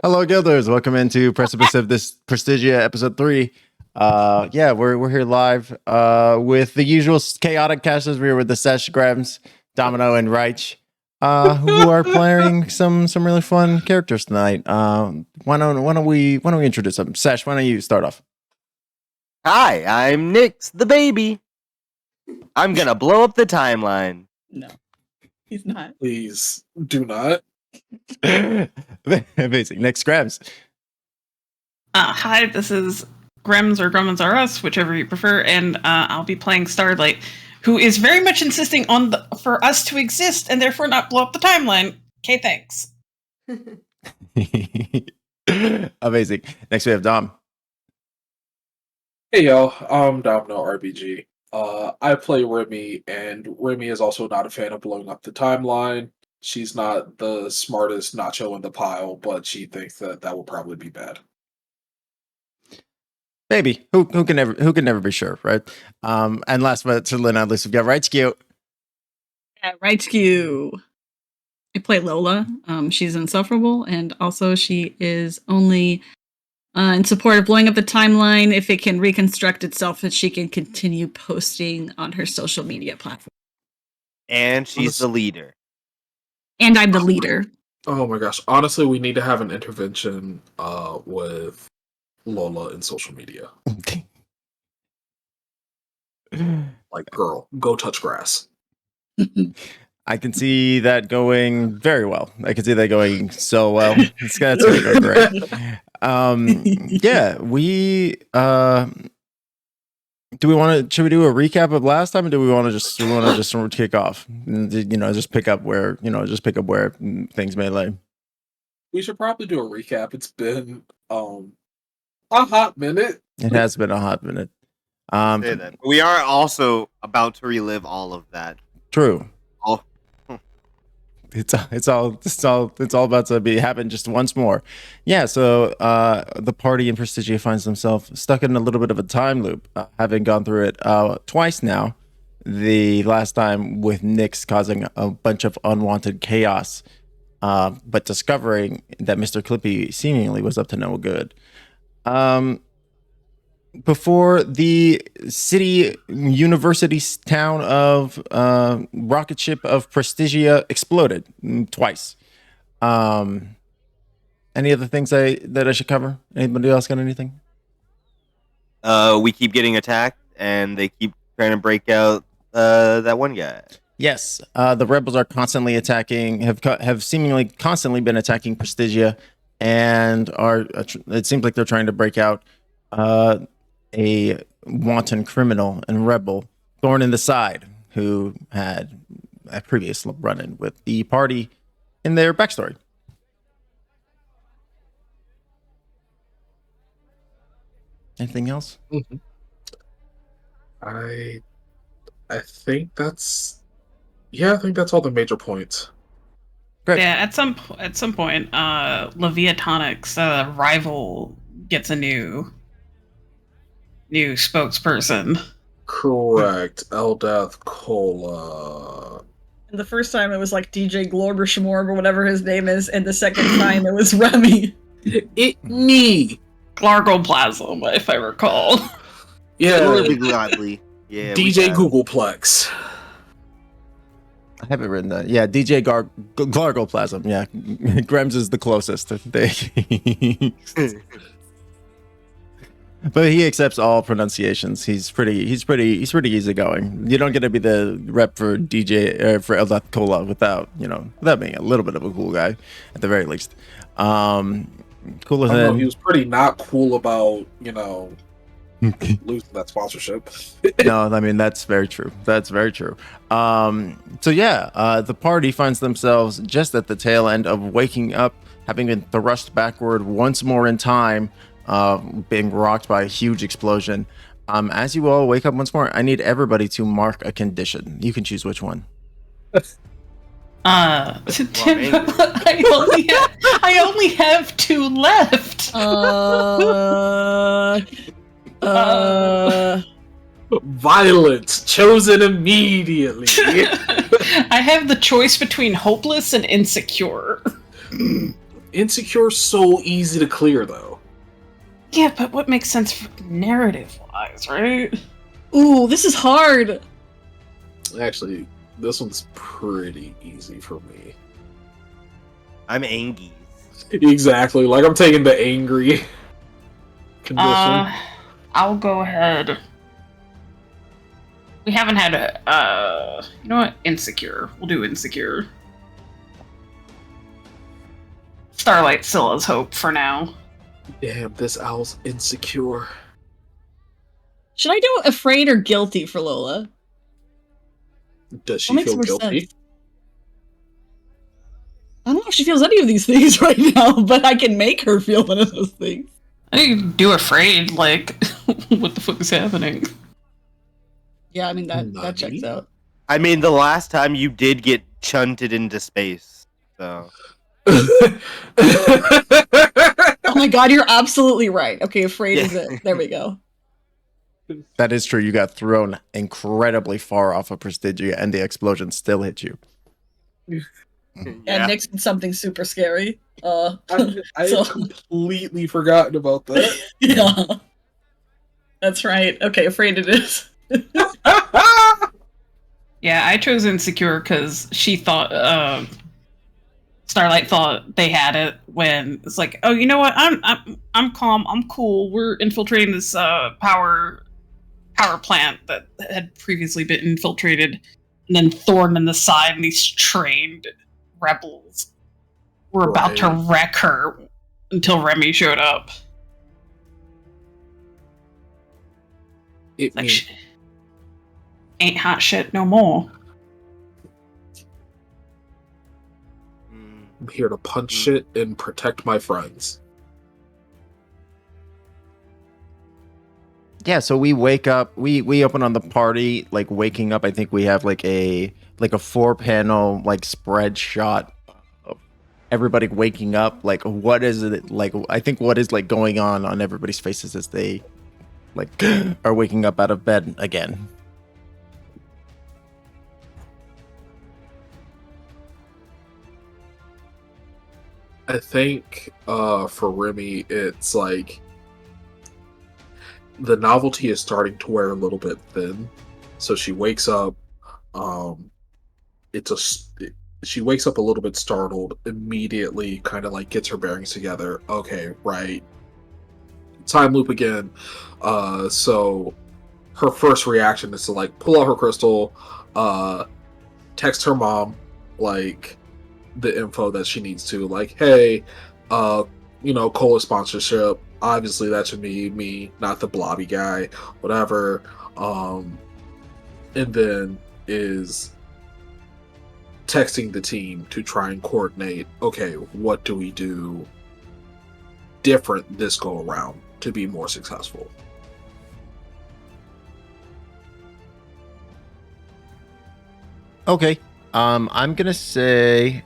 Hello, Guilders. Welcome into Precipice of this Prestigia episode 3. We're here live with the usual chaotic casters. We're with the Sesh, Grams, Domino, and Reich, who are playing some really fun characters tonight. Why don't we introduce them? Sesh, why don't you start off? Hi, I'm Nyx, the baby. I'm gonna blow up the timeline. No, he's not. Please do not. Amazing. Next, Grams. Hi, this is Grems or Gremlins R Us, whichever you prefer, and I'll be playing Starlight, who is very much insisting on for us to exist and therefore not blow up the timeline. Okay, thanks. Amazing. Next, we have Dom. Hey y'all, I'm Domino RBG. I play Remy, and Remy is also not a fan of blowing up the timeline. She's not the smartest nacho in the pile, but she thinks that will probably be bad. Maybe. Who can never be sure, right? And last but certainly not least, we've got Reichskew. Reichskew. I play Lola. She's insufferable, and also she is only in support of blowing up the timeline if it can reconstruct itself and she can continue posting on her social media platform. And she's the leader. And I'm the leader. Oh my gosh. Honestly, we need to have an intervention with Lola in social media. Like, girl, go touch grass. I can see that going very well. I can see that going so well. It's gonna go great. Should we do a recap of last time, or do we want to just kick off? Just pick up where things may lay. We should probably do a recap. It's been a hot minute. It has been a hot minute. We are also about to relive all of that. True. Oh. It's all about to be happen just once more. Yeah, so the party in Prestigia finds themselves stuck in a little bit of a time loop, having gone through it twice now. The last time with Nyx causing a bunch of unwanted chaos, but discovering that Mr. Clippy seemingly was up to no good. Before the city university town of rocket ship of Prestigia exploded twice. Any other things that I should cover? Anybody else got anything? We keep getting attacked, and they keep trying to break out that one guy. Yes, the rebels are constantly attacking. Have seemingly constantly been attacking Prestigia, and it seems like they're trying to break out. A wanton criminal and rebel, thorn in the side, who had a previous run-in with the party in their backstory. Anything else? Mm-hmm. I think that's all the major points. Great. Yeah, at some point, Leviatonic's rival gets a new spokesperson. Correct. Eldath Cola. And the first time it was like DJ Glorbershmorg or whatever his name is, and the second time it was Remy. Me. Glargoplasm, if I recall. Yeah. Gladly. Yeah. DJ Googleplex. I haven't written that. Yeah, DJ Glargoplasm. Yeah, Grems is the closest. But he accepts all pronunciations. He's pretty easygoing. You don't get to be the rep for DJ for Eldath Cola without being a little bit of a cool guy, at the very least. Cooler than he was pretty not cool about losing that sponsorship. No, I mean that's very true. The party finds themselves just at the tail end of waking up, having been thrust backward once more in time. Being rocked by a huge explosion. As you all wake up once more, I need everybody to mark a condition. You can choose which one. I only have 2 left. Violence chosen immediately. I have the choice between hopeless and insecure. Insecure's so easy to clear, though. Yeah, but what makes sense for narrative-wise, right? Ooh, this is hard. Actually, this one's pretty easy for me. I'm Angie. Exactly. Like, I'm taking the angry condition. I'll go ahead. We haven't had a, you know what? Insecure. We'll do Insecure. Starlight still has hope for now. Damn, this owl's insecure. Should I do afraid or guilty for Lola? Does she What makes feel more guilty? sense? I don't know if she feels any of these things right now, but I can make her feel one of those things. I think you do afraid, like, what the fuck is happening? Yeah, I mean, that checks out. I mean, the last time you did get shunted into space, so. Oh my god, you're absolutely right. Okay, afraid is it. There we go. That is true. You got thrown incredibly far off of Prestigia, and the explosion still hit you. And Nick's did something super scary. I had So- completely forgotten about that. Yeah. That's right. Okay, afraid it is. Yeah, I chose Insecure because she thought, Starlight thought they had it when it's like, oh, you know what? I'm calm. I'm cool. We're infiltrating this power plant that had previously been infiltrated, and then thorn in the side, and these trained rebels were about to wreck her until Remy showed up. It Like, means ain't hot shit no more. I'm here to punch shit and protect my friends. Yeah, so we wake up. We open on the party, like waking up. I think we have like a 4-panel like spread shot of everybody waking up. Like, what is it like? I think what is like going on everybody's faces as they like are waking up out of bed again. I think for Remy, it's like the novelty is starting to wear a little bit thin. So she wakes up. She wakes up a little bit startled. Immediately, kind of like gets her bearings together. Okay, right. Time loop again. So her first reaction is to like pull out her crystal, text her mom, like the info that she needs to, like, hey, cola sponsorship. Obviously, that should be me, not the blobby guy, whatever. And then is texting the team to try and coordinate, okay, what do we do different this go around to be more successful? Okay. I'm gonna say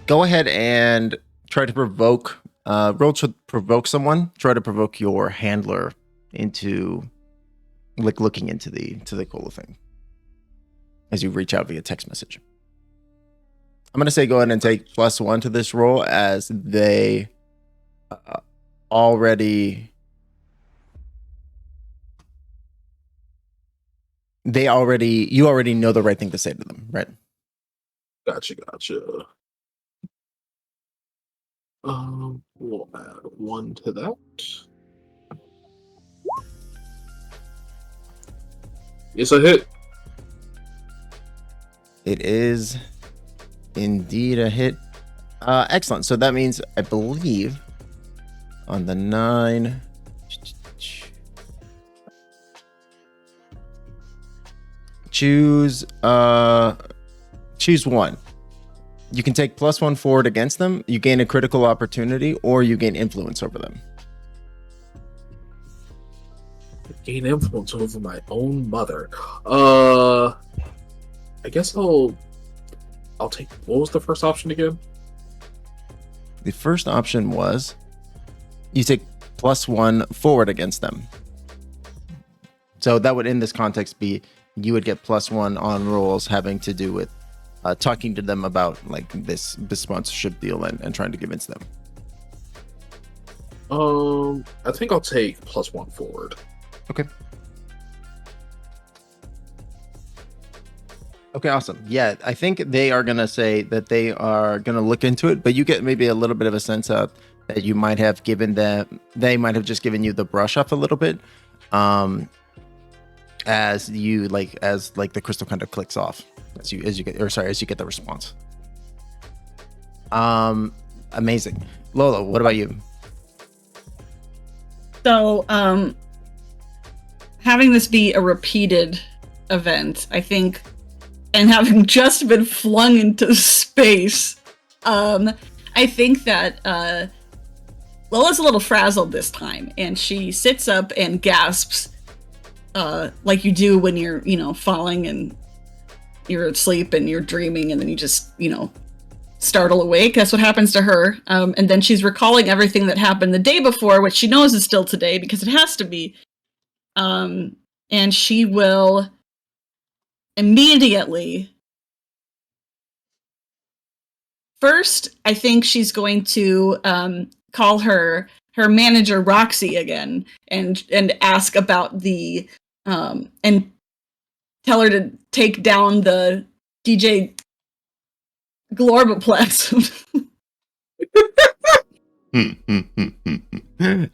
go ahead and try to provoke roll to provoke someone. Try to provoke your handler into like looking into the cola thing as you reach out via text message. I'm gonna say go ahead and take +1 to this roll as they already you already know the right thing to say to them, right? Gotcha. We'll add 1 to that. It's a hit. It is indeed a hit. Excellent. So that means I believe on the 9. Choose 1. You can take +1 forward against them. You gain a critical opportunity, or you gain influence over them. Gain influence over my own mother. I guess I'll take. What was the first option again? The first option was you take +1 forward against them. So that would, in this context, be you would get +1 on rolls having to do with talking to them about like this sponsorship deal and trying to convince them. I think I'll take +1 forward. Okay. Okay, awesome. Yeah, I think they are going to say that they are going to look into it, but you get maybe a little bit of a sense of that you might have given them, they might have just given you the brush up a little bit, as the crystal kind of clicks off as you get the response. Amazing. Lola, what about you? So, having this be a repeated event, I think, and having just been flung into space, I think that Lola's a little frazzled this time, and she sits up and gasps, like you do when you're, falling and you're asleep and you're dreaming, and then you just, startle awake. That's what happens to her. And then she's recalling everything that happened the day before, which she knows is still today because it has to be. And she will immediately. First, I think she's going to call her manager Roxy again and ask about the and tell her to take down the DJ Glorboplasm.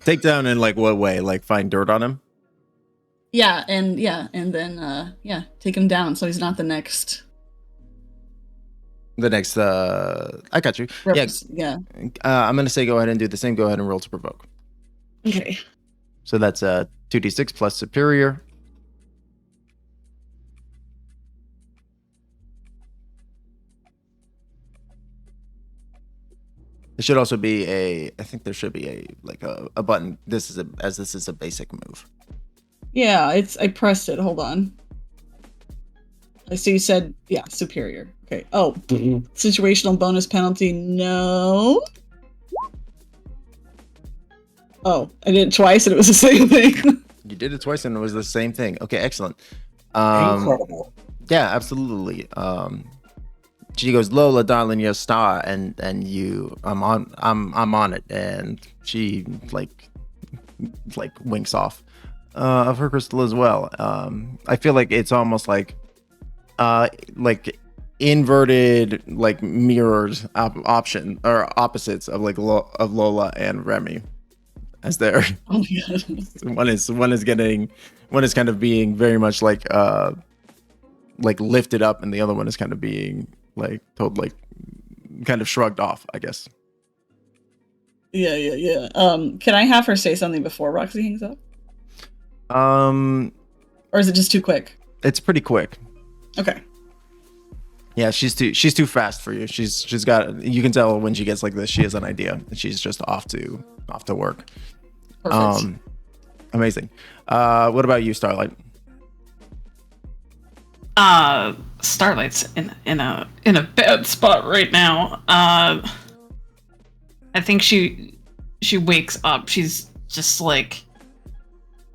Take down in like what way? Like find dirt on him? and then take him down so he's not the next. I got you. Yeah. I'm gonna say go ahead and do the same. Go ahead and roll to provoke. Okay. So that's 2d6 plus superior. There should also be I think there should be a button. This is a basic move. Yeah, I pressed it. Hold on. So you said, superior. Okay. Oh, situational bonus penalty. No. Oh, I did it twice and it was the same thing. You did it twice and it was the same thing. Okay, excellent. Incredible. Yeah, absolutely. She goes, Lola, darling, you're a star, and I'm on it, and she like winks off of her crystal as well. I feel like it's almost like inverted mirrors option or opposites of of Lola and Remy, as they're Oh my god. one is kind of being very much like lifted up, and the other one is kind of being told kind of shrugged off, I guess. Yeah. Can I have her say something before Roxy hangs up? Or is it just too quick? It's pretty quick. Okay. Yeah, she's too fast for you. She's got, you can tell when she gets like this, she has an idea and she's just off to work. Perfect. Amazing. What about you, Starlight? Starlight's in a bad spot right now. I think she wakes up. She's just like,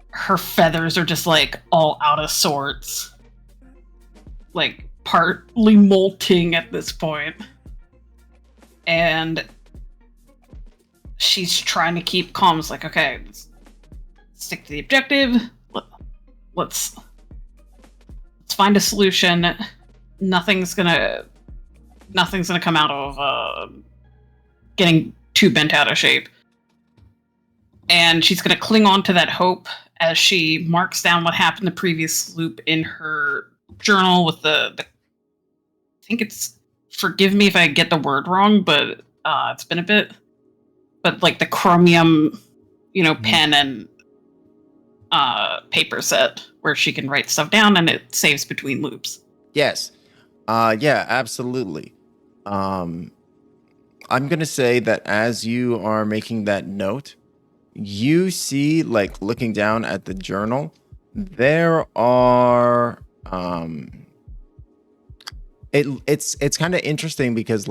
her feathers are just like all out of sorts, like partly molting at this point, and she's trying to keep calm. It's like, okay, let's stick to the objective. Let's find a solution. Nothing's gonna come out of getting too bent out of shape. And she's gonna cling on to that hope as she marks down what happened the previous loop in her journal with the I think it's, forgive me if I get the word wrong, but it's been a bit. But like the chromium, pen and paper set where she can write stuff down and it saves between loops. Yes. Yeah, absolutely. I'm going to say that as you are making that note, you see, looking down at the journal, there are it's kind of interesting because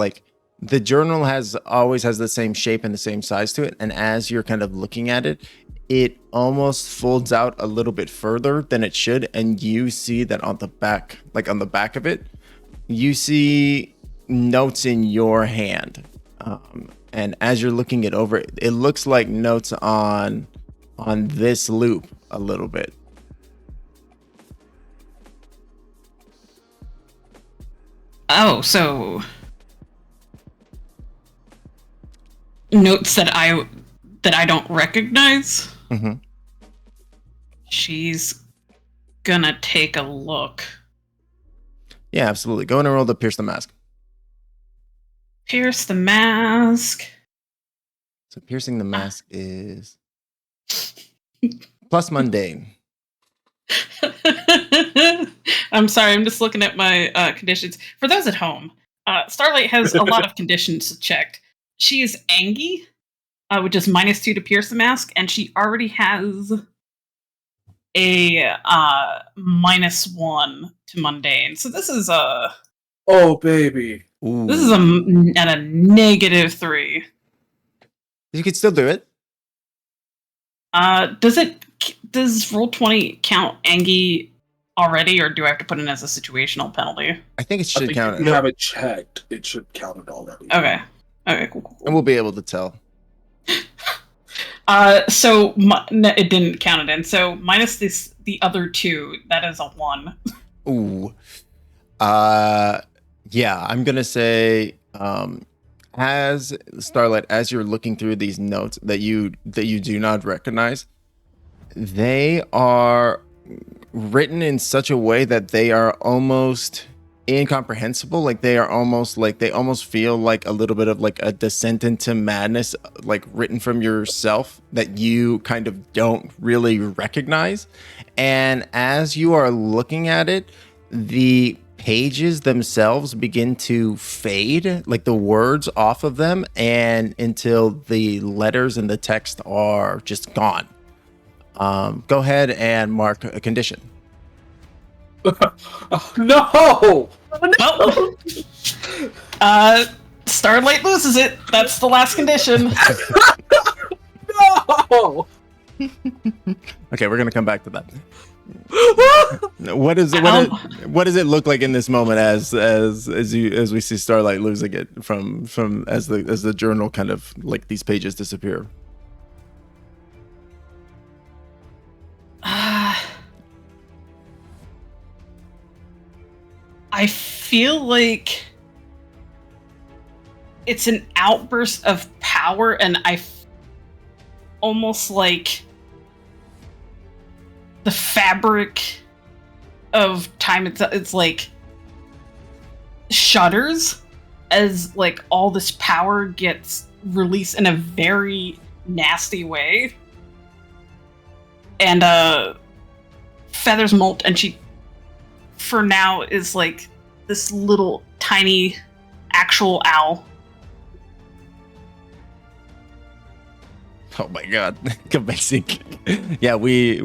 the journal always has the same shape and the same size to it, and as you're kind of looking at it, it almost folds out a little bit further than it should, and you see that on the back, like on the back of it, you see notes in your hand. And as you're looking it over, it looks like notes on this loop a little bit. Oh, so notes that I don't recognize. Mm-hmm. She's gonna take a look. Yeah, absolutely. Go in and roll to pierce the mask. Pierce the mask. So piercing the mask is plus mundane. I'm sorry, I'm just looking at my conditions. For those at home, Starlight has a lot of conditions checked. She is Angie, which is -2 to pierce the mask, and she already has a -1 to mundane. So this is Oh, baby. Ooh. this is at a -3. You could still do it. Does Roll20 count Angie already, or do I have to put in as a situational penalty? I think it I should think count. if you have it checked, it should count it already. Okay. Okay, cool. And we'll be able to tell. So it didn't count it in. So minus the other 2, that is a 1. Ooh. Yeah, I'm gonna say, as Starlight, as you're looking through these notes that you do not recognize, they are written in such a way that they are almost incomprehensible. Like they almost feel like a little bit of like a descent into madness, like written from yourself, that you kind of don't really recognize. And as you are looking at it, the pages themselves begin to fade, like the words off of them, and until the letters and the text are just gone. Go ahead and mark a condition. No! Well, Starlight loses it. That's the last condition. No! Okay, we're gonna come back to that. What does it look like in this moment as we see Starlight losing it from as the journal kind of like these pages disappear? I feel like it's an outburst of power, and almost like the fabric of time. It's like shudders as like all this power gets released in a very nasty way, and feathers molt, and she for now is like this little tiny actual owl. Oh my god, amazing. Yeah, we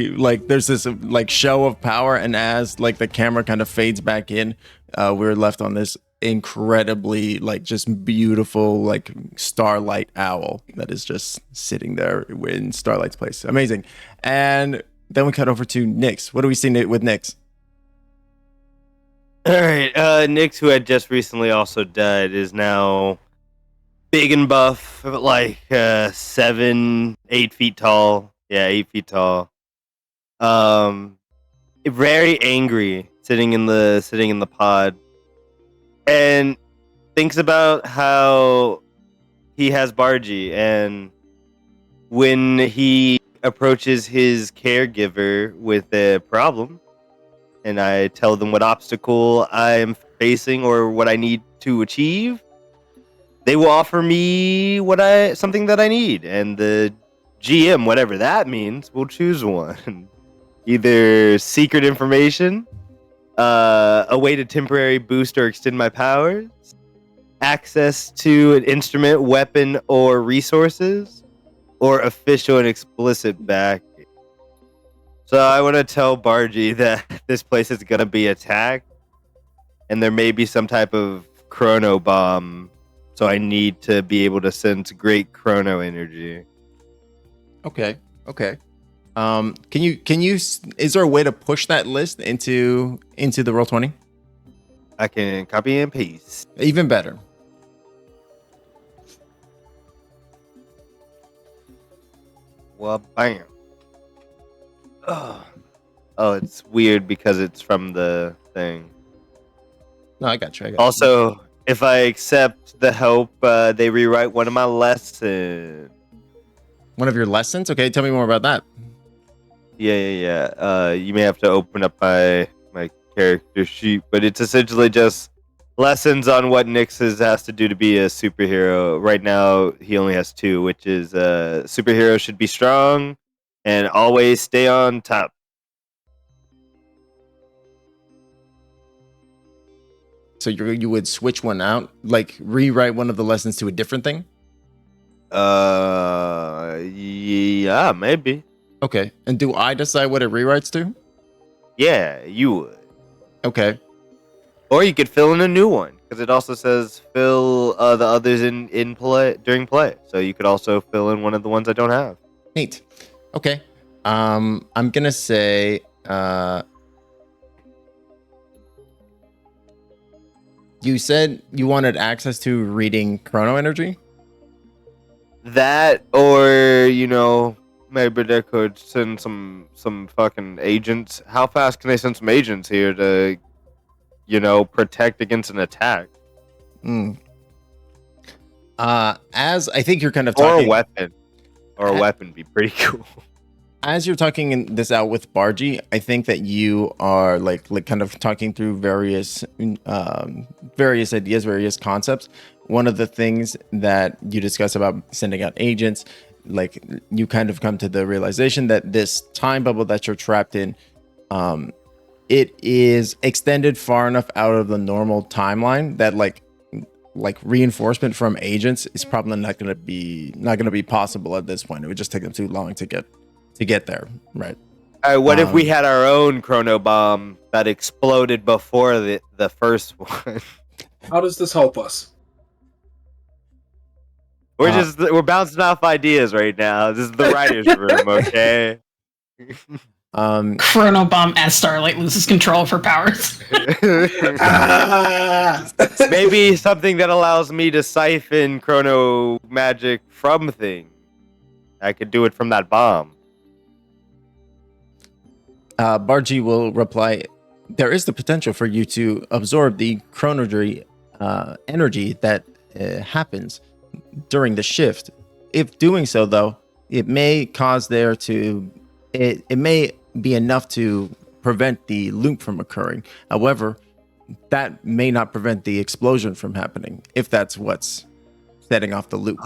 like there's this like show of power, and as like the camera kind of fades back in, we're left on this incredibly like just beautiful like Starlight owl that is just sitting there in Starlight's place. Amazing. And then we cut over to Nyx. What do we see with Nyx? All right, Nyx, who had just recently also died, is now big and buff, like 7, 8 feet tall. Yeah, 8 feet tall. Very angry, sitting in the pod, and thinks about how he has Bargy, and when he approaches his caregiver with a problem, and I tell them what obstacle I'm facing or what I need to achieve, they will offer me something that I need, and the GM, whatever that means, will choose one. Either secret information, a way to temporary boost or extend my powers, access to an instrument, weapon, or resources, or official and explicit backing. So I want to tell Bargy that this place is going to be attacked, and there may be some type of chrono bomb, so I need to be able to sense great chrono energy. Okay. Okay. Is there a way to push that list into the Roll20? I can copy and paste. Even better. Well, bam. Oh, it's weird because it's from the thing. No, I got you. Also, if I accept the help, they rewrite one of my lessons. One of your lessons? Okay, tell me more about that. Yeah. You may have to open up my character sheet, but it's essentially just lessons on what Nyx has to do to be a superhero. Right now, he only has 2, which is superhero should be strong and always stay on top. So you would switch one out, like rewrite one of the lessons to a different thing? Yeah, maybe. Okay. And do I decide what it rewrites to? Yeah, you would. Okay. Or you could fill in a new one because it also says fill the others in play during play. So you could also fill in one of the ones I don't have. Neat. Okay. I'm gonna say you said you wanted access to reading chrono energy? That, or maybe they could send some fucking agents. How fast can they send some agents here to protect against an attack? As I think you're kind of Or talking, a weapon. Or a weapon would be pretty cool. as you're talking this out with Bargy, I think that you are like kind of talking through various ideas, various concepts. One of the things that you discuss about sending out agents, like you kind of come to the realization that this time bubble that you're trapped in, it is extended far enough out of the normal timeline that like reinforcement from agents is probably not going to be possible at this point. It would just take them too long to get there, right? What if we had our own chrono bomb that exploded before the first one? How does this help us? We're bouncing off ideas right now. This is the writer's room, okay? Chronobomb as Starlight loses control of her powers. Maybe something that allows me to siphon chrono magic from things. I could do it from that bomb. Bargy will reply, there is the potential for you to absorb the chronometry energy that happens during the shift. If doing so, though, it may cause it may be enough to prevent the loop from occurring. However, that may not prevent the explosion from happening, if that's what's setting off the loop.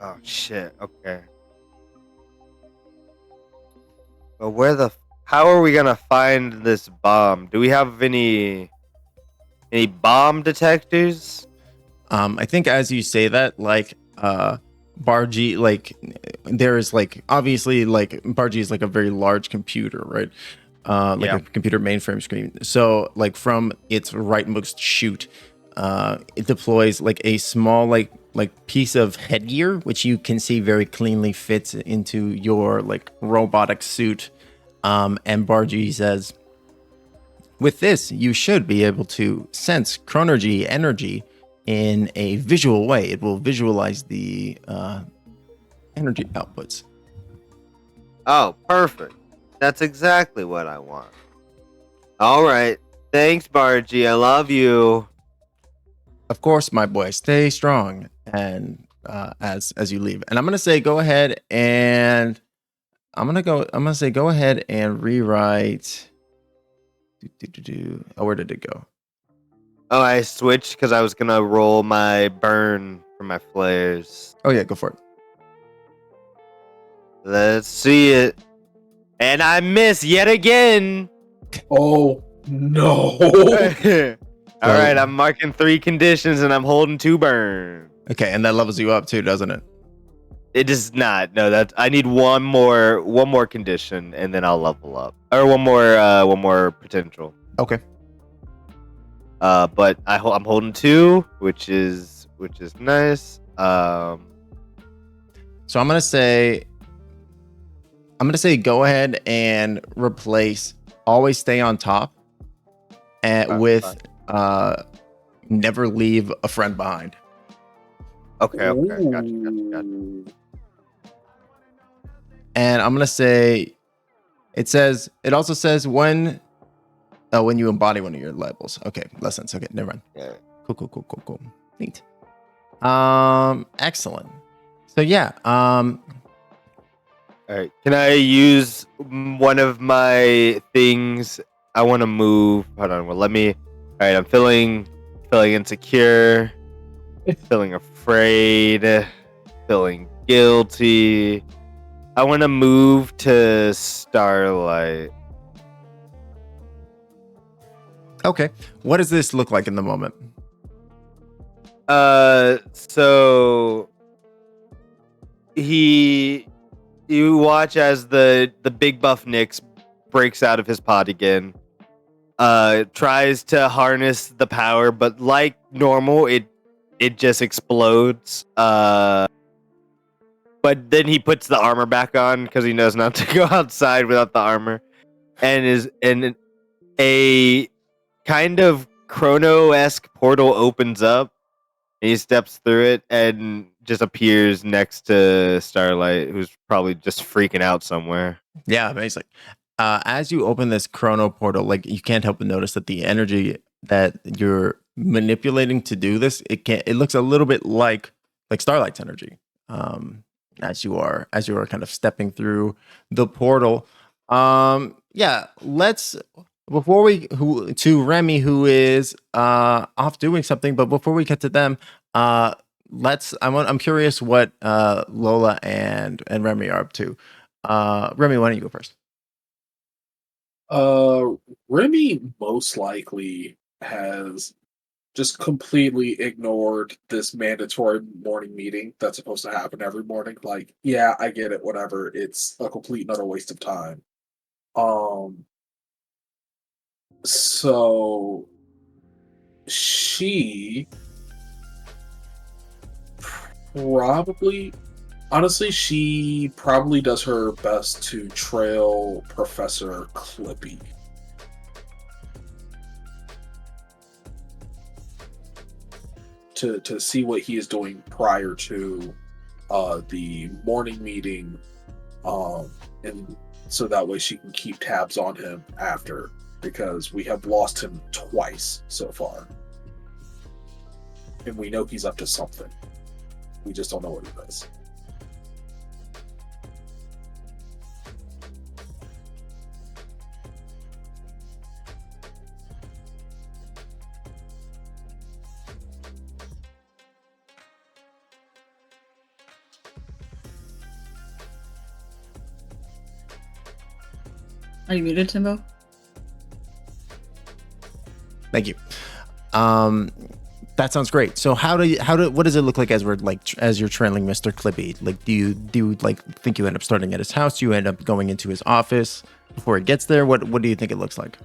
Oh shit, okay. But how are we gonna find this bomb? Do we have any bomb detectors? I think as you say that, Bargy, there is obviously Bargy is a very large computer, right? A computer mainframe screen. So from its rightmost chute, it deploys a small piece of headgear, which you can see very cleanly fits into your robotic suit. And Bargy says, with this, you should be able to sense chronergy energy in a visual way. It will visualize the energy outputs. Oh, perfect. That's exactly what I want. All right. Thanks, Bargy. I love you. Of course, my boy. Stay strong. And as you leave, and I'm gonna say, go ahead and go ahead and rewrite. Oh, where did it go? Oh, I switched because I was gonna roll my burn for my flares. Oh yeah, go for it. Let's see it. And I miss yet again. Oh no! All right, I'm marking 3 conditions and I'm holding 2 burn. Okay, and that levels you up too, doesn't it? It does not. No, I need one more condition and then I'll level up. Or one more potential. Okay. But I'm holding 2, which is nice. So I'm gonna say I'm gonna say go ahead and replace always stay on top with never leave a friend behind. Okay. Gotcha. And I'm gonna say it also says when you embody one of your labels. Okay, lessons. Okay, never mind. Yeah. Cool. Neat. Excellent. So yeah, All right. Can I use one of my things? I want to move. Hold on. Well, let me. All right. I'm feeling insecure, feeling afraid, feeling guilty. I want to move to Starlight. okay. What does this look like in the moment? So you watch as the big buff Nyx breaks out of his pod again. Tries to harness the power, but like normal, it just explodes. But then he puts the armor back on because he knows not to go outside without the armor, and a kind of Chrono-esque portal opens up. And he steps through it and just appears next to Starlight, who's probably just freaking out somewhere. Yeah, amazing. As you open this chrono portal, like you can't help but notice that the energy that you're manipulating to do this, it looks a little bit like Starlight's energy. As you are kind of stepping through the portal. Yeah, let's before we to Remy, who is off doing something, but before we get to them, I'm curious what Lola and Remy are up to. Remy, why don't you go first? Remy most likely has just completely ignored this mandatory morning meeting that's supposed to happen every morning. Like, yeah, I get it, whatever. It's a complete and utter waste of time. So she probably honestly, she probably does her best to trail Professor Clippy. To see what he is doing prior to the morning meeting, and so that way she can keep tabs on him after, because we have lost him twice so far. And we know he's up to something. We just don't know what it is. Are you muted, Timbo? Thank you. That sounds great. So what does it look like as you're trailing Mr. Clippy? Like, do you like think you end up starting at his house? Do you end up going into his office before it gets there? What do you think it looks like?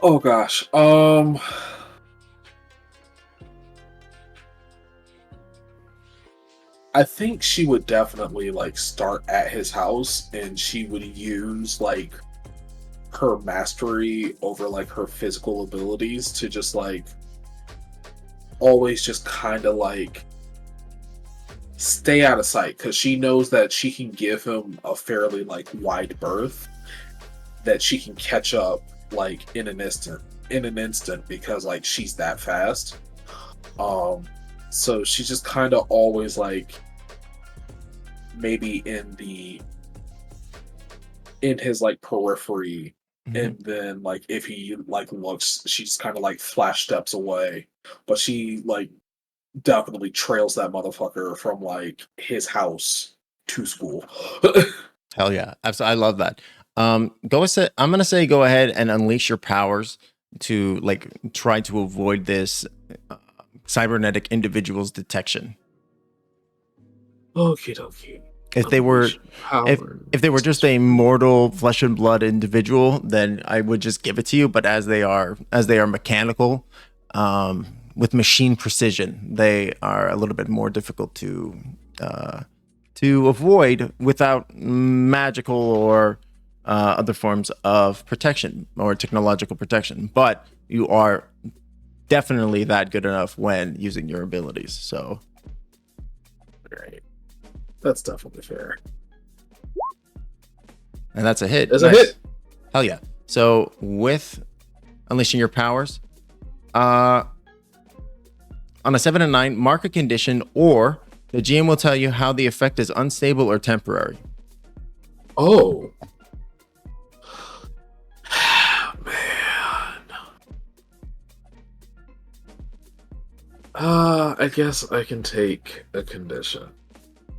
Oh gosh. I think she would definitely like start at his house, and she would use like her mastery over like her physical abilities to just like always just kind of like stay out of sight, because she knows that she can give him a fairly like wide berth, that she can catch up like in an instant because like she's that fast. So she's just kind of always like maybe in his like periphery. Mm-hmm. And then like if he like looks, she's kind of like flash steps away, but she like definitely trails that motherfucker from like his house to school. Hell yeah. Absolutely. I love that. I'm gonna say go ahead and unleash your powers to like try to avoid this cybernetic individual's detection. Okay. If they were just a mortal flesh and blood individual, then I would just give it to you. But as they are mechanical, with machine precision, they are a little bit more difficult to to avoid without magical or other forms of protection or technological protection. But you are definitely that good enough when using your abilities. So, Right. That's definitely fair. and that's a hit. There's a hit. Hell yeah. So with unleashing your powers, on a 7 and 9, mark a condition, or the GM will tell you how the effect is unstable or temporary. Oh. Man. I guess I can take a condition.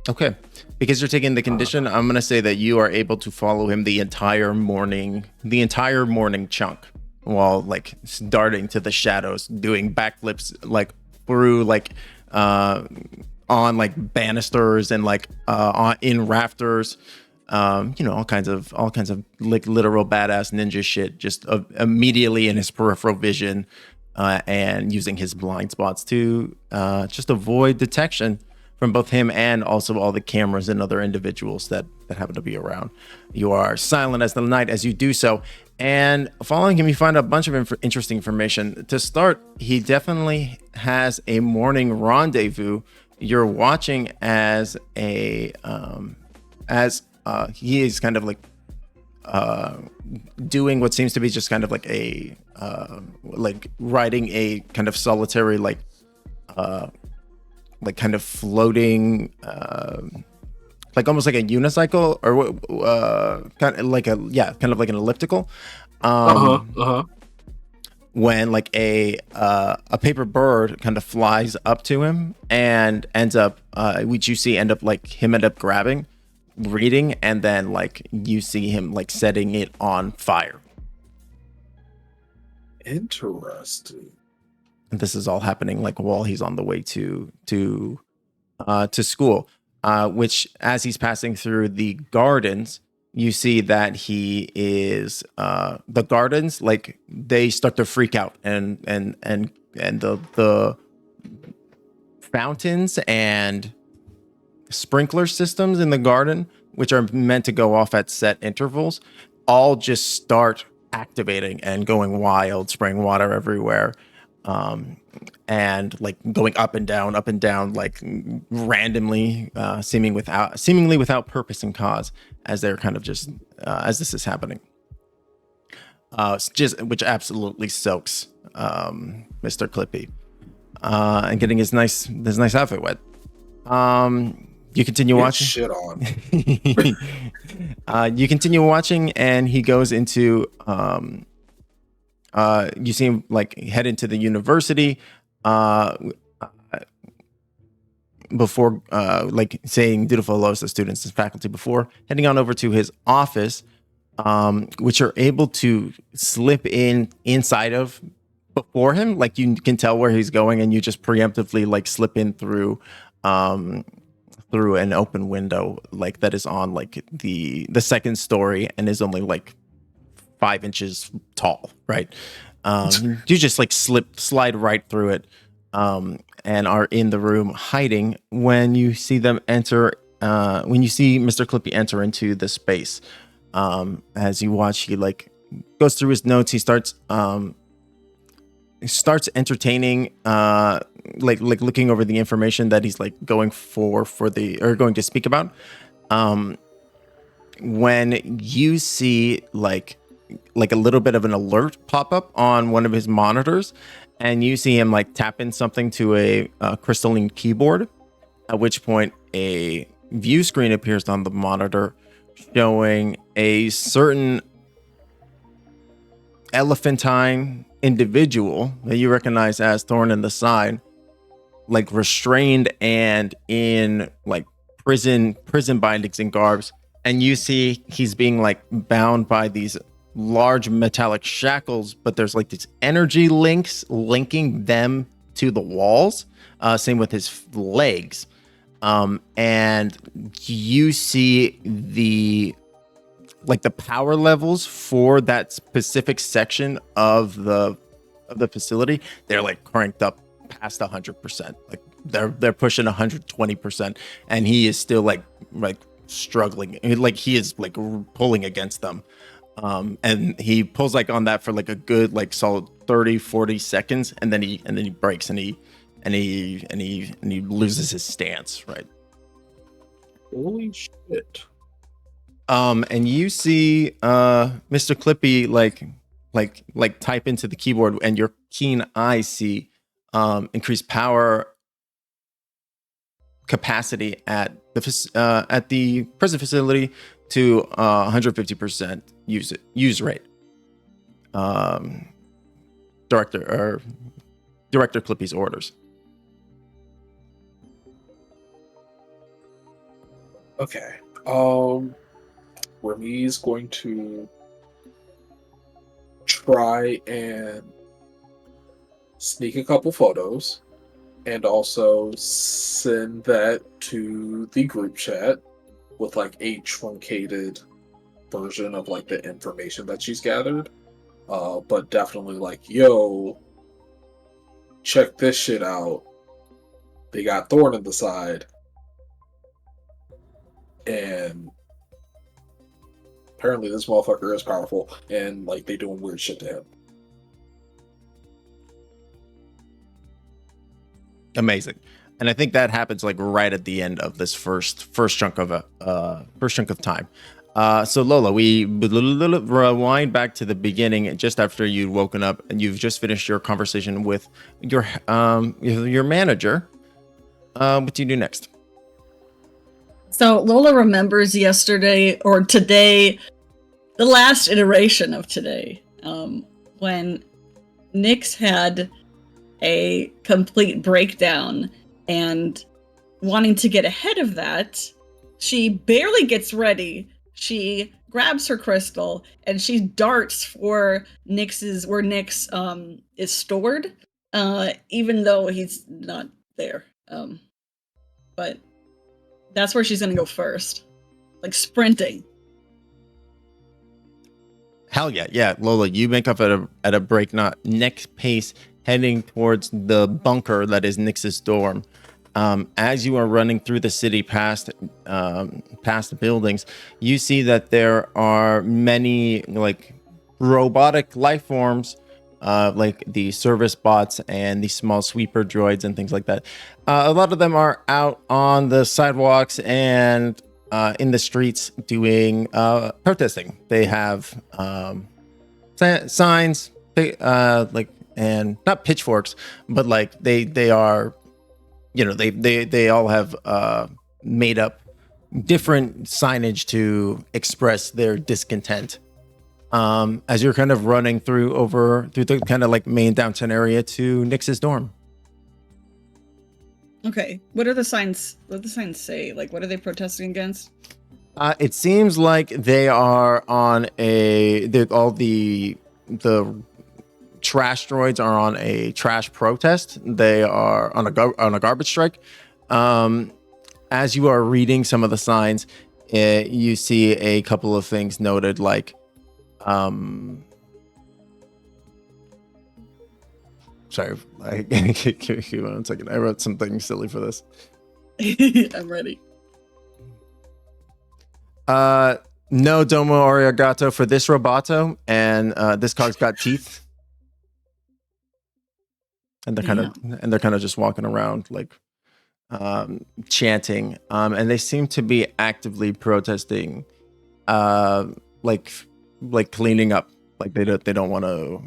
Okay. Because you're taking the condition, I'm going to say that you are able to follow him the entire morning chunk, while like darting to the shadows, doing backflips like through like on like banisters and like in rafters, all kinds of like literal badass ninja shit, just immediately in his peripheral vision, and using his blind spots to just avoid detection from both him and also all the cameras and other individuals that happen to be around. You are silent as the night as you do so, and following him, you find a bunch of interesting information. To start, he definitely has a morning rendezvous. You're watching as he is kind of like doing what seems to be just kind of like a like riding a kind of solitary like kind of floating like almost like a unicycle, or kind of like an elliptical, when like a paper bird kind of flies up to him and ends up which you see end up grabbing, reading, and then like you see him like setting it on fire. Interesting. And this is all happening like while he's on the way to school, which as he's passing through the gardens, you see that he is the gardens, like they start to freak out, and the fountains and sprinkler systems in the garden, which are meant to go off at set intervals, all just start activating and going wild, spraying water everywhere, and like going up and down, like randomly, seemingly without purpose and cause, as they're kind of just as this is happening. Which absolutely soaks Mr. Clippy, and getting his nice outfit wet. You continue Get watching. shit on. You continue watching, and he goes into. You see him like head into the university. Before like saying dutiful hellos to students and faculty before heading on over to his office, which you're able to slip inside of before him. Like you can tell where he's going, and you just preemptively like slip in through an open window like that is on like the second story and is only like 5 inches tall, right? You just like slide right through it, and are in the room hiding when you see them enter. When you see Mr. Clippy enter into the space, as you watch, he like goes through his notes. He starts entertaining, like looking over the information that he's like going to speak about. When you see like a little bit of an alert pop up on one of his monitors, and you see him like tap in something to a crystalline keyboard, at which point a view screen appears on the monitor showing a certain elephantine individual that you recognize as Thorn in the Side, like restrained and in like prison bindings and garbs. And you see he's being like bound by these large metallic shackles, but there's like these energy links linking them to the walls. Same with his legs. And you see the power levels for that specific section of the facility. They're like cranked up past 100%, like they're pushing 120%, and he is still like struggling, like he is like pulling against them. And he pulls like on that for like a good like solid 30-40 seconds, and then he breaks, and he loses his stance, right? Holy shit. And you see Mr. Clippy like type into the keyboard, and your keen eyes see increased power capacity at the present facility to 150% use rate. Director Clippy's orders. Okay. Remy's going to try and sneak a couple photos and also send that to the group chat with like a truncated version of like the information that she's gathered. But definitely like, yo, check this shit out. They got Thorn in the side. And apparently this motherfucker is powerful, and like they doing weird shit to him. Amazing. And I think that happens like right at the end of this first chunk of time. So Lola, we rewind back to the beginning just after you'd woken up and you've just finished your conversation with your manager. What do you do next? So Lola remembers yesterday or today, the last iteration of today, when Nyx had a complete breakdown, and wanting to get ahead of that, she barely gets ready. She grabs her crystal and she darts for where Nyx is stored, even though he's not there. But that's where she's gonna go first, like sprinting. Hell yeah, Lola, you make up at a breakneck pace, heading towards the bunker that is Nyx's dorm. As you are running through the city past buildings, you see that there are many like robotic life forms, like the service bots and the small sweeper droids and things like that. A lot of them are out on the sidewalks and in the streets doing protesting. They have signs, like, and not pitchforks, but like they are, you know, they all have made up different signage to express their discontent. As you're kind of running through the kind of like main downtown area to Nyx's dorm. Okay, what are the signs? What do the signs say? Like, what are they protesting against? It seems like they are on all the trash droids are on a trash protest. They are on a garbage strike. As you are reading some of the signs, you see a couple of things noted, like sorry, give me 1 second. I wrote something silly for this. I'm ready. No domo arigato for this roboto, and this cog's got teeth. And they're kind of just walking around like chanting, and they seem to be actively protesting, like cleaning up. Like they don't want to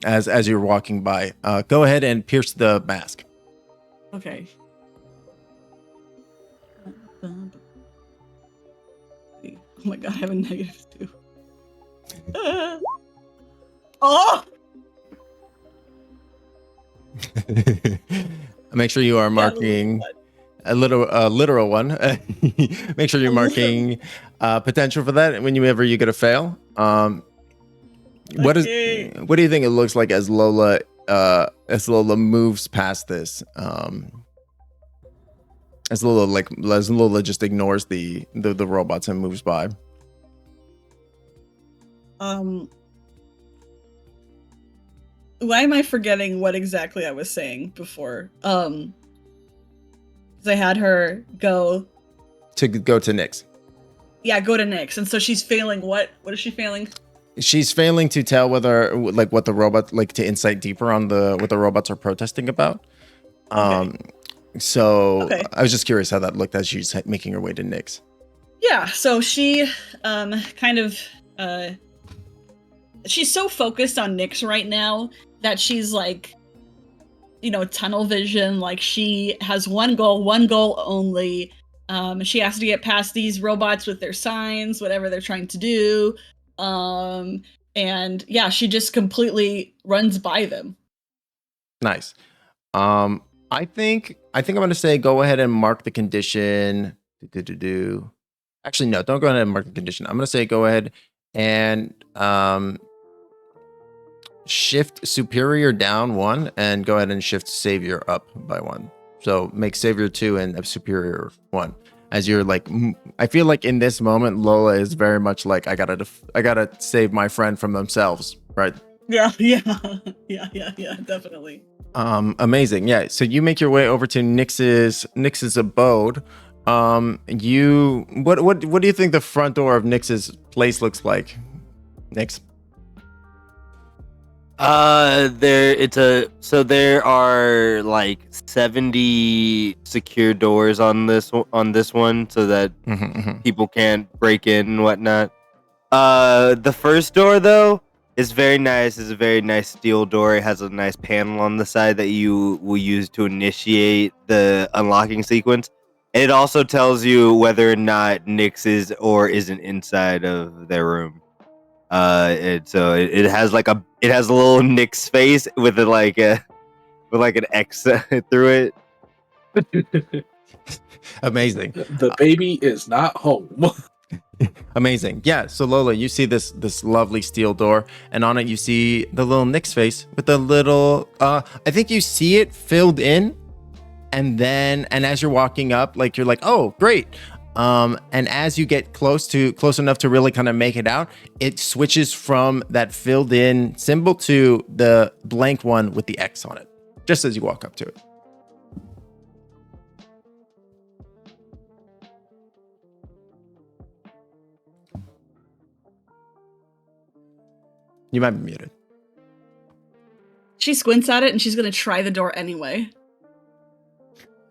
as you're walking by. Go ahead and pierce the mask. Okay. Oh my god, I have a -2. Oh! Make sure you are marking a literal one. Make sure you're marking potential for that whenever you get a fail. What do you think it looks like as Lola moves past this? As Lola just ignores the robots and moves by. why am I forgetting what exactly I was saying before? 'Cause I had her go To go to Nyx. go to Nyx, and so she's failing what? What is she failing? She's failing to tell whether like what the robot like to insight deeper on the what the robots are protesting about. So Okay. I was just curious how that looked as she's making her way to Nyx. Yeah, so she kind of she's so focused on Nyx right now that she's like, tunnel vision. Like she has one goal only. She has to get past these robots with their signs, whatever they're trying to do. And yeah, she just completely runs by them. Nice. I think I'm gonna say go ahead and mark the condition. Actually, no, don't go ahead and mark the condition. I'm gonna say go ahead and shift superior down 1 and go ahead and shift savior up by 1. So make savior 2 and superior 1. As you're like, I feel like in this moment, Lola is very much like, I gotta save my friend from themselves, right? Yeah, definitely. Amazing. Yeah. So you make your way over to Nyx's abode. What do you think the front door of Nyx's place looks like, Nyx? There are like 70 secure doors on this one, so that people can't break in and whatnot. The first door though is very nice. It's a very nice steel door. It has a nice panel on the side that you will use to initiate the unlocking sequence. And it also tells you whether or not Nyx is or isn't inside of their room. It has a little Nyx face with an X through it. Amazing. The baby is not home. Amazing. Yeah. So Lola, you see this lovely steel door, and on it you see the little Nyx face with the little. I think you see it filled in, and as you're walking up, like you're like, oh, great. And as you get close enough to really kind of make it out, it switches from that filled in symbol to the blank one with the X on it, just as you walk up to it. You might be muted. She squints at it and she's gonna try the door anyway.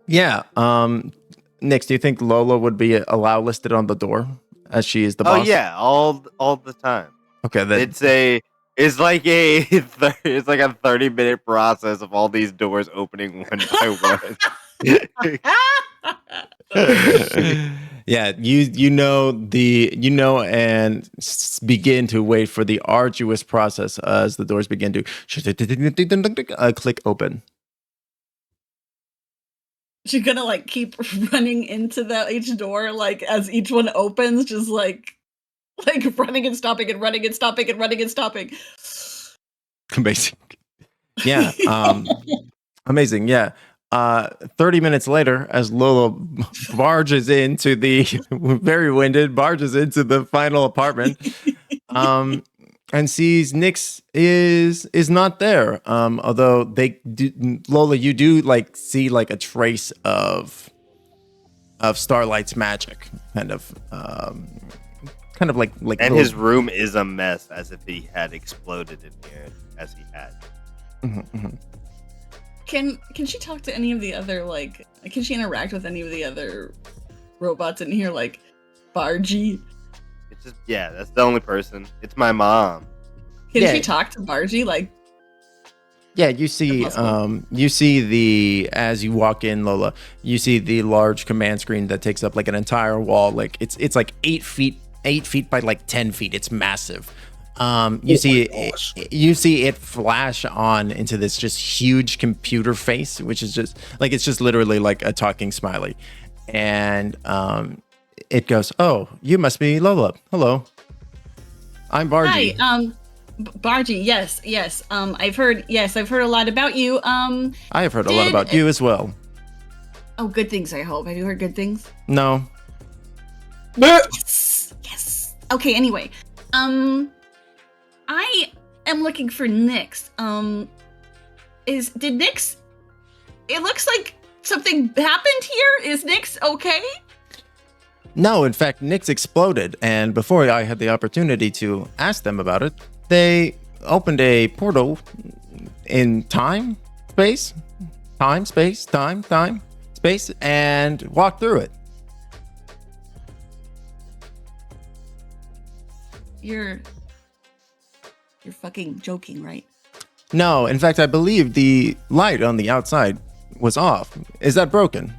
Yeah. Nyx, do you think Lola would be allow listed on the door as she is the boss? Oh yeah, all the time. Okay, then it's like a 30-minute process of all these doors opening one by one. Yeah, and begin to wait for the arduous process as the doors begin to click open. She's gonna like keep running into each door, like as each one opens, just like running and stopping and running and stopping and running and stopping. Amazing. Yeah. Amazing. Yeah. 30 minutes later, as Lola barges into the final apartment, and sees Nyx is not there. Although Lola, you do like see like a trace of Starlight's magic, kind of like. And little... his room is a mess, as if he had exploded in here, as he had. Mm-hmm. Can she talk to any of the other can she interact with any of the other robots in here, like Bargy? It's just that's the only person. It's my mom. Can she talk to Bargy? Yeah, you see as you walk in, Lola, you see the large command screen that takes up like an entire wall. Like it's like 8 feet by like 10 feet. It's massive. You see it flash on into this just huge computer face, which is just like, it's just literally like a talking smiley. And it goes, "Oh, you must be Lola. Hello. I'm Bargy." Hi, Bargy, yes. I've heard a lot about you. I have heard a lot about you as well. Oh, good things, I hope. Have you heard good things? No. Yes. Okay, anyway. I am looking for Nyx. Did Nyx? It looks like something happened here. Is Nyx okay? No, in fact, Nyx exploded, and before I had the opportunity to ask them about it, they opened a portal in time, space, and walked through it. You're fucking joking, right? No, in fact, I believe the light on the outside was off. Is that broken?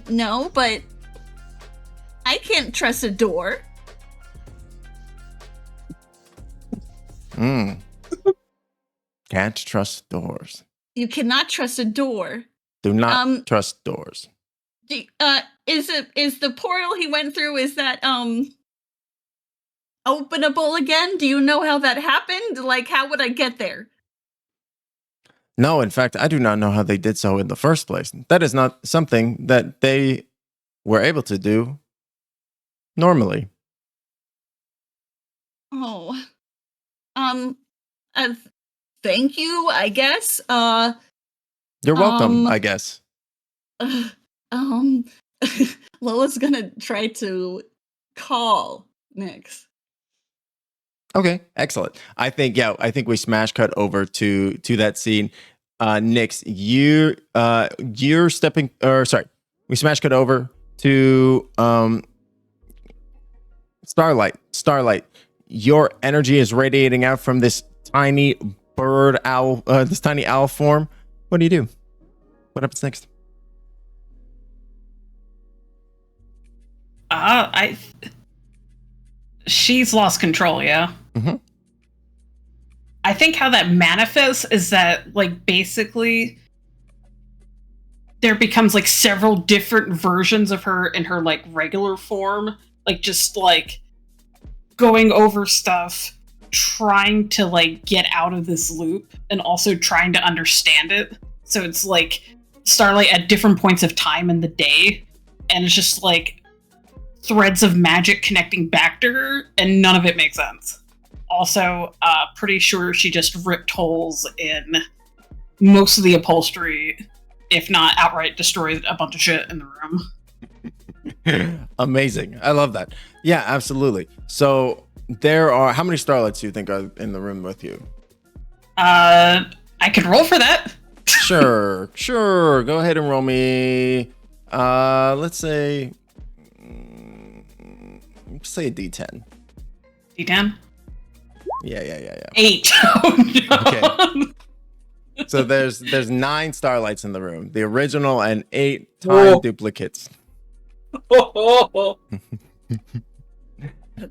No, but I can't trust a door. Can't trust doors. You cannot trust a door. Do not trust doors. Is the portal he went through, is that openable again? Do you know how that happened? Like, how would I get there? No, in fact, I do not know how they did so in the first place. That is not something that they were able to do normally. Oh. Thank you, I guess. You're welcome, I guess. Lola's gonna try to call Nyx. Okay, excellent. I think we smash cut over to that scene. Nyx, you're stepping, or sorry, we smash cut over to Starlight. Your energy is radiating out from this tiny owl form. What do you do? What happens next? She's lost control, yeah. Mm-hmm. I think how that manifests is that, like, basically there becomes, like, several different versions of her in her, like, regular form. Like, just, like, going over stuff, trying to, like, get out of this loop, and also trying to understand it. So it's, like, Starlight at different points of time in the day, and it's just, like, threads of magic connecting back to her, and none of it makes sense. Also, pretty sure she just ripped holes in most of the upholstery, if not outright destroyed a bunch of shit in the room. Amazing. I love that. Yeah, absolutely. So there are, how many Starlights do you think are in the room with you? I could roll for that. Sure. Go ahead and roll me. Let's say a D10. D10? Yeah. 8. Oh, no. Okay. So there's 9 Starlights in the room. The original and 8 time duplicates.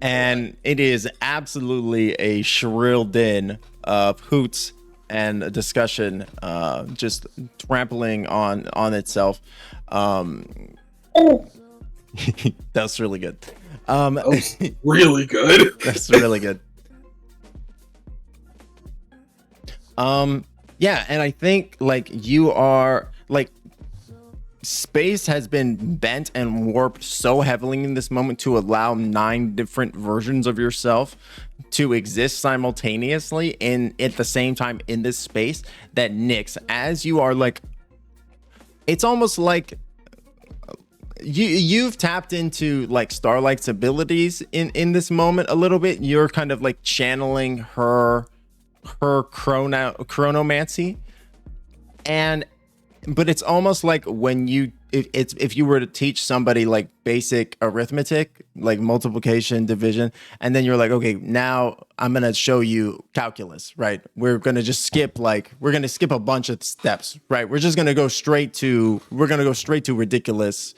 And it is absolutely a shrill din of hoots and a discussion, just trampling on itself. That's really good. That was really good. That's really good. Yeah, and I think like you are like space has been bent and warped so heavily in this moment to allow 9 different versions of yourself to exist simultaneously in at the same time in this space that Nyx, as you are like, it's almost like you've tapped into like Starlight's abilities in this moment a little bit. You're kind of like channeling her chronomancy, but it's almost like when if you were to teach somebody like basic arithmetic, like multiplication, division, and then you're like, okay, now I'm gonna show you calculus, right? We're gonna skip a bunch of steps, right? We're gonna go straight to ridiculous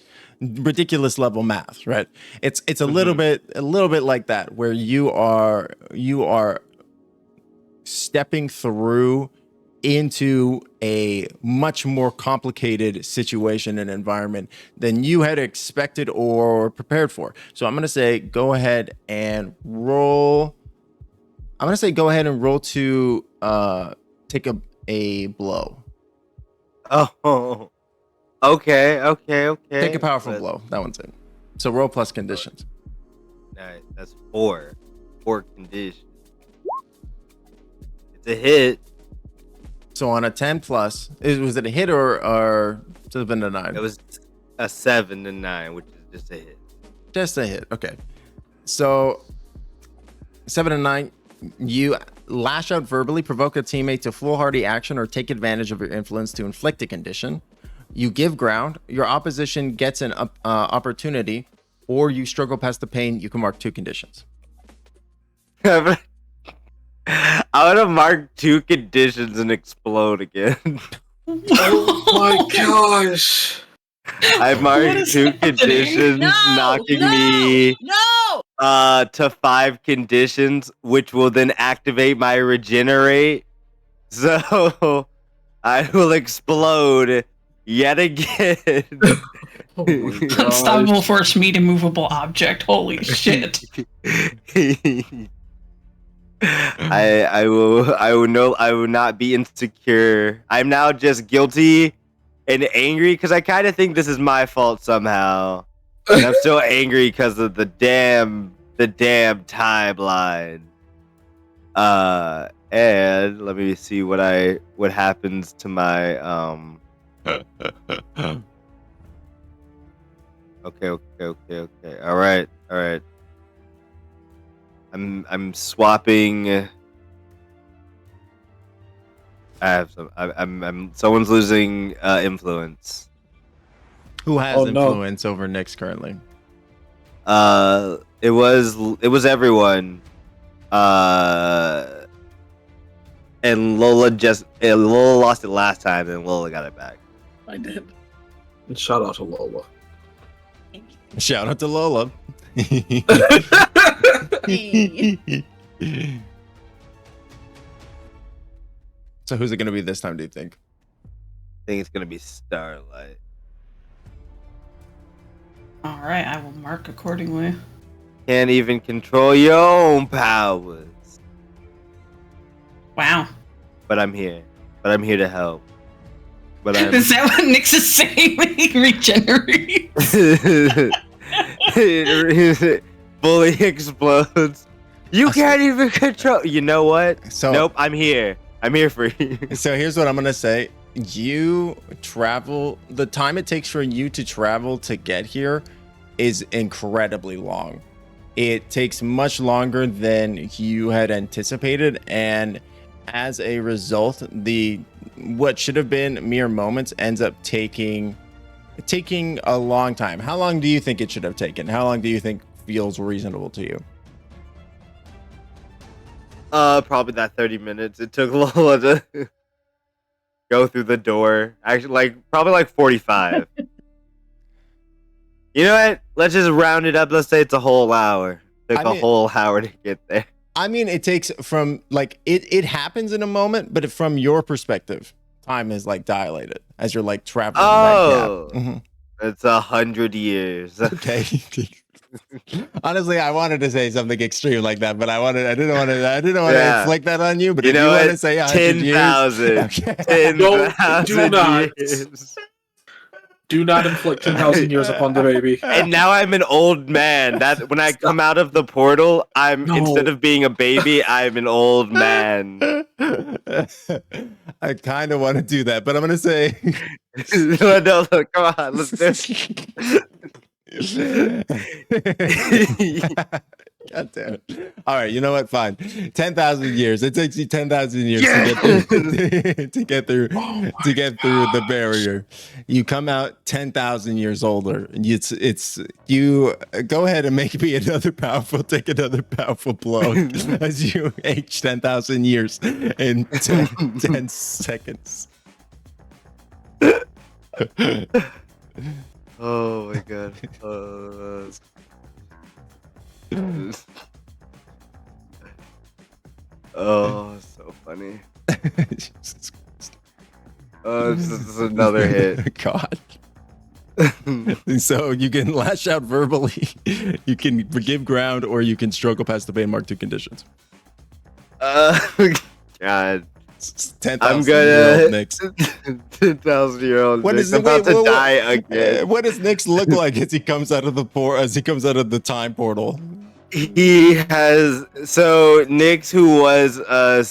level math, right? It's a little bit like that, where you are stepping through into a much more complicated situation and environment than you had expected or prepared for. So I'm going to say go ahead and roll. I'm going to say go ahead and roll to take a blow. Oh, okay. Take a powerful blow. That one's it. So roll plus conditions. Nice. That's 4 conditions. It's a hit. So on a 10 plus, was it a hit or 7 to 9? It was a 7 to 9, which is just a hit. Just a hit. Okay. So 7 to 9, you lash out verbally, provoke a teammate to foolhardy action, or take advantage of your influence to inflict a condition. You give ground. Your opposition gets an opportunity, or you struggle past the pain. You can mark 2 conditions. I would have marked 2 conditions and explode again. Oh my gosh. I marked 2 conditions, knocking me to 5 conditions, which will then activate my regenerate. So I will explode yet again. Oh my gosh. Unstoppable force meet immovable object. Holy shit. I will not be insecure. I'm now just guilty and angry because I kind of think this is my fault somehow. And I'm still angry because of the damn timeline. And let me see what happens to my Okay. All right. I'm swapping. I have some. I'm. Someone's losing influence. Who has Oh, no. influence over Nyx currently? It was everyone. And Lola lost it last time, and Lola got it back. I did. And shout out to Lola. Shout out to Lola. So who's it going to be this time, do you think? I think it's gonna be Starlight. All right, I will mark accordingly. Can't even control your own powers. Wow. But I'm here. But I'm here to help. But I'm Is that what Nyx is saying when he regenerates? fully explodes. You can't even control. You know what? So Nope. I'm here. I'm here for you. So here's what I'm gonna say. You travel, the time it takes for you to travel to get here is incredibly long. It takes much longer than you had anticipated, and as a result, what should have been mere moments ends up taking a long time. How long do you think it should have taken? How long do you think feels reasonable to you? Probably that 30 minutes it took Lola to go through the door. Actually, probably 45. You know what? Let's just round it up. Let's say it's a whole hour. Took a whole hour to get there. I mean, it takes from it happens in a moment, but from your perspective, time is dilated as you're traveling that gap. Mm-hmm. It's 100 years. Okay. Honestly, I wanted to say something extreme like that, but I didn't want to inflict that on you. But if you want to say 10,000, okay. 10,000 do not. years. Do not inflict 10,000 years upon the baby. And now I'm an old man. That when I come out of the portal, instead of being a baby, I'm an old man. I kind of want to do that, but I'm gonna say no, come on, let's do it. God damn it. All right, you know what? Fine. 10,000 years. It takes you 10,000 years to get through the barrier. You come out 10,000 years older. It's you go ahead and take another powerful blow as you age 10,000 years in 10 seconds. Oh my god. Oh, so funny. Oh, this is another hit. God. So you can lash out verbally, you can give ground, or you can struggle past the pain mark 2 conditions. God. 10,000 year old Nyx. 10,000 year old Nyx. I'm about to die again. What does Nyx look like as he comes out of the time portal? He has so Nyx, who was a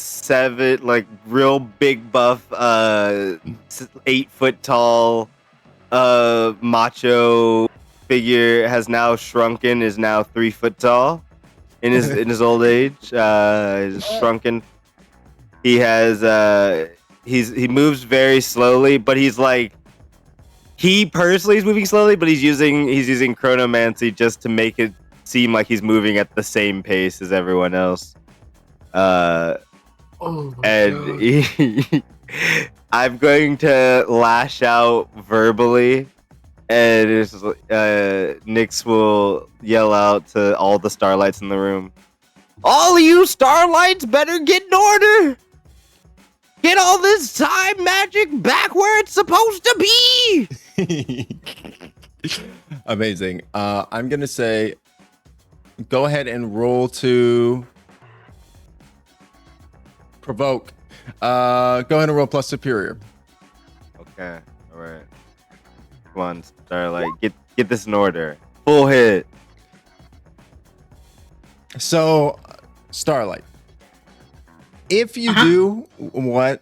real big buff, 8 foot tall, macho figure, has now shrunken. Is now 3 foot tall in his old age. He's shrunken. He has he moves very slowly, but he personally is moving slowly, but he's using chronomancy just to make it seem like he's moving at the same pace as everyone else. I'm going to lash out verbally, and Nyx will yell out to all the Starlights in the room. All you Starlights better get in order! Get all this time magic back where it's supposed to be! Amazing. I'm gonna say, go ahead and roll to provoke. Go ahead and roll plus superior. Okay, all right. Come on, Starlight, get this in order. Full hit. So, Starlight, if you do what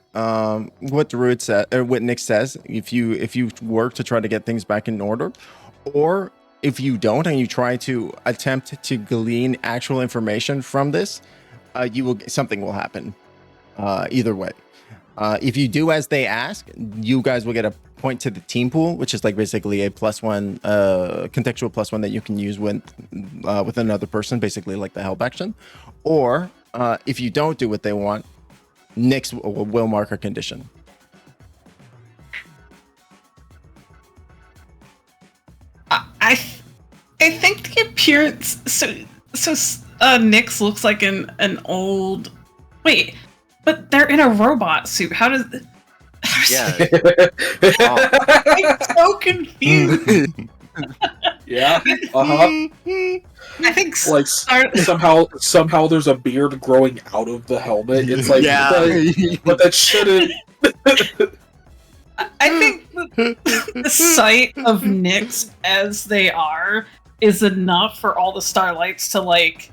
Druid said or what Nick says, if you work to try to get things back in order, or if you don't and you try to attempt to glean actual information from this, something will happen. Either way, if you do as they ask, you guys will get a point to the team pool, which is like basically a +1 contextual +1 that you can use with another person, basically like the help action. Or if you don't do what they want, Nyx will mark a condition. I think the appearance. So Nyx looks like an old. Wait, but they're in a robot suit. How does? Yeah. I'm so confused. Yeah. I think Like somehow there's a beard growing out of the helmet. It's like, but that shouldn't. I think the sight of Nyx as they are is enough for all the Starlights to like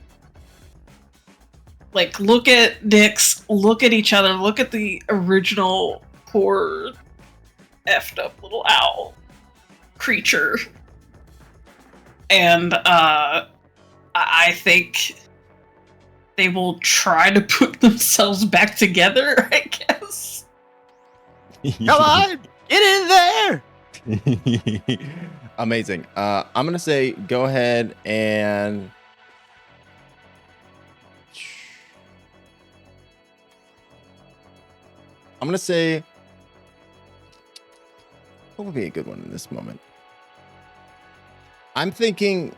look at Nyx, look at each other, look at the original poor effed up little owl creature. And I think they will try to put themselves back together, I guess. Come on, get in there! Amazing. I'm gonna say go ahead and I'm gonna say what would be a good one in this moment? I'm thinking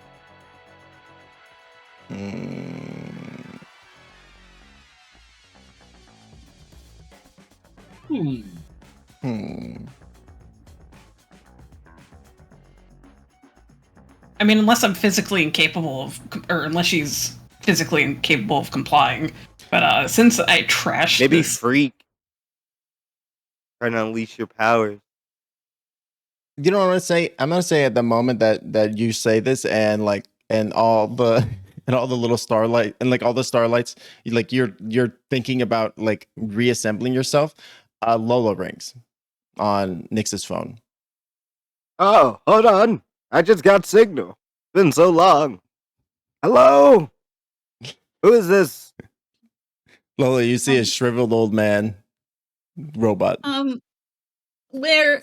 I mean, unless I'm physically incapable of, or unless she's physically incapable of complying. But since I trashed Maybe this, freak. Trying to unleash your powers. you know what I'm gonna say? I'm gonna say at the moment that you say this and all the little starlight and like all the starlights, you're thinking about like reassembling yourself. Lola rings on Nyx's phone. Oh, hold on. I just got signal. Been so long. Hello? Who is this? Lola, you see a shriveled old man robot. Where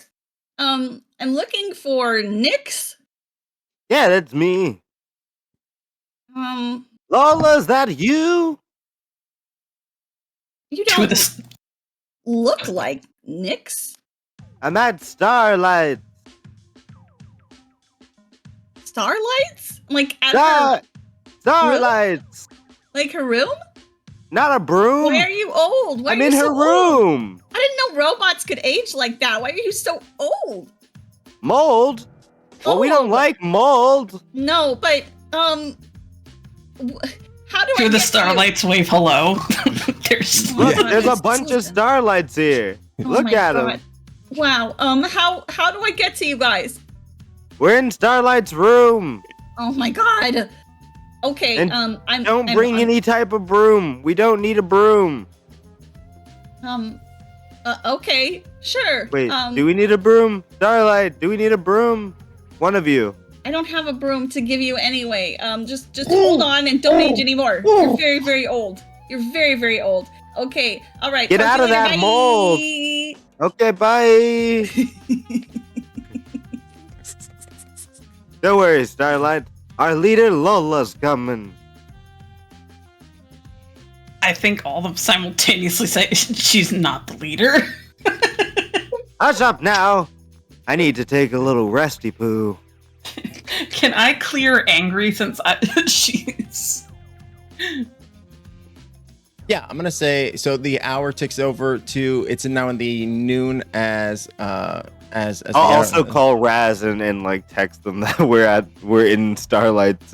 I'm looking for Nyx. Yeah, that's me. Lola, is that you? You to don't this, look like Nyx. I'm at Starlight. Starlights? Like at her, Starlights. like her room? Not a broom. Why are you old? Why I'm are you in her so old? room. I didn't know robots could age like that. Why are you so old? Mold? Well, we don't Old. like mold. No, but how do I to get the Starlights wave hello. There's Look, Yeah. there's a bunch of Starlights here. Oh Look my at God. them. Wow. How do I get to you guys? We're in Starlight's room. Oh my God. Okay, And I'm Don't I'm- bring I'm- any type of broom. We don't need a broom. Okay, sure. Wait, do we need a broom? Starlight, do we need a broom? One of you. I don't have a broom to give you anyway. Just hold on and don't age anymore. You're very, very old. You're very, very old. Okay, all right. Get talk out to of you later, that bye. mold. Okay, bye. Don't worry, Starlight. Our leader Lola's coming. I think all of them simultaneously say she's not the leader. Hush up now. I need to take a little resty poo. Can I clear angry since she's... Yeah, I'm gonna say so. The hour ticks over to it's now in the noon as the I'll also hour- call Raz and like text them that we're in Starlight's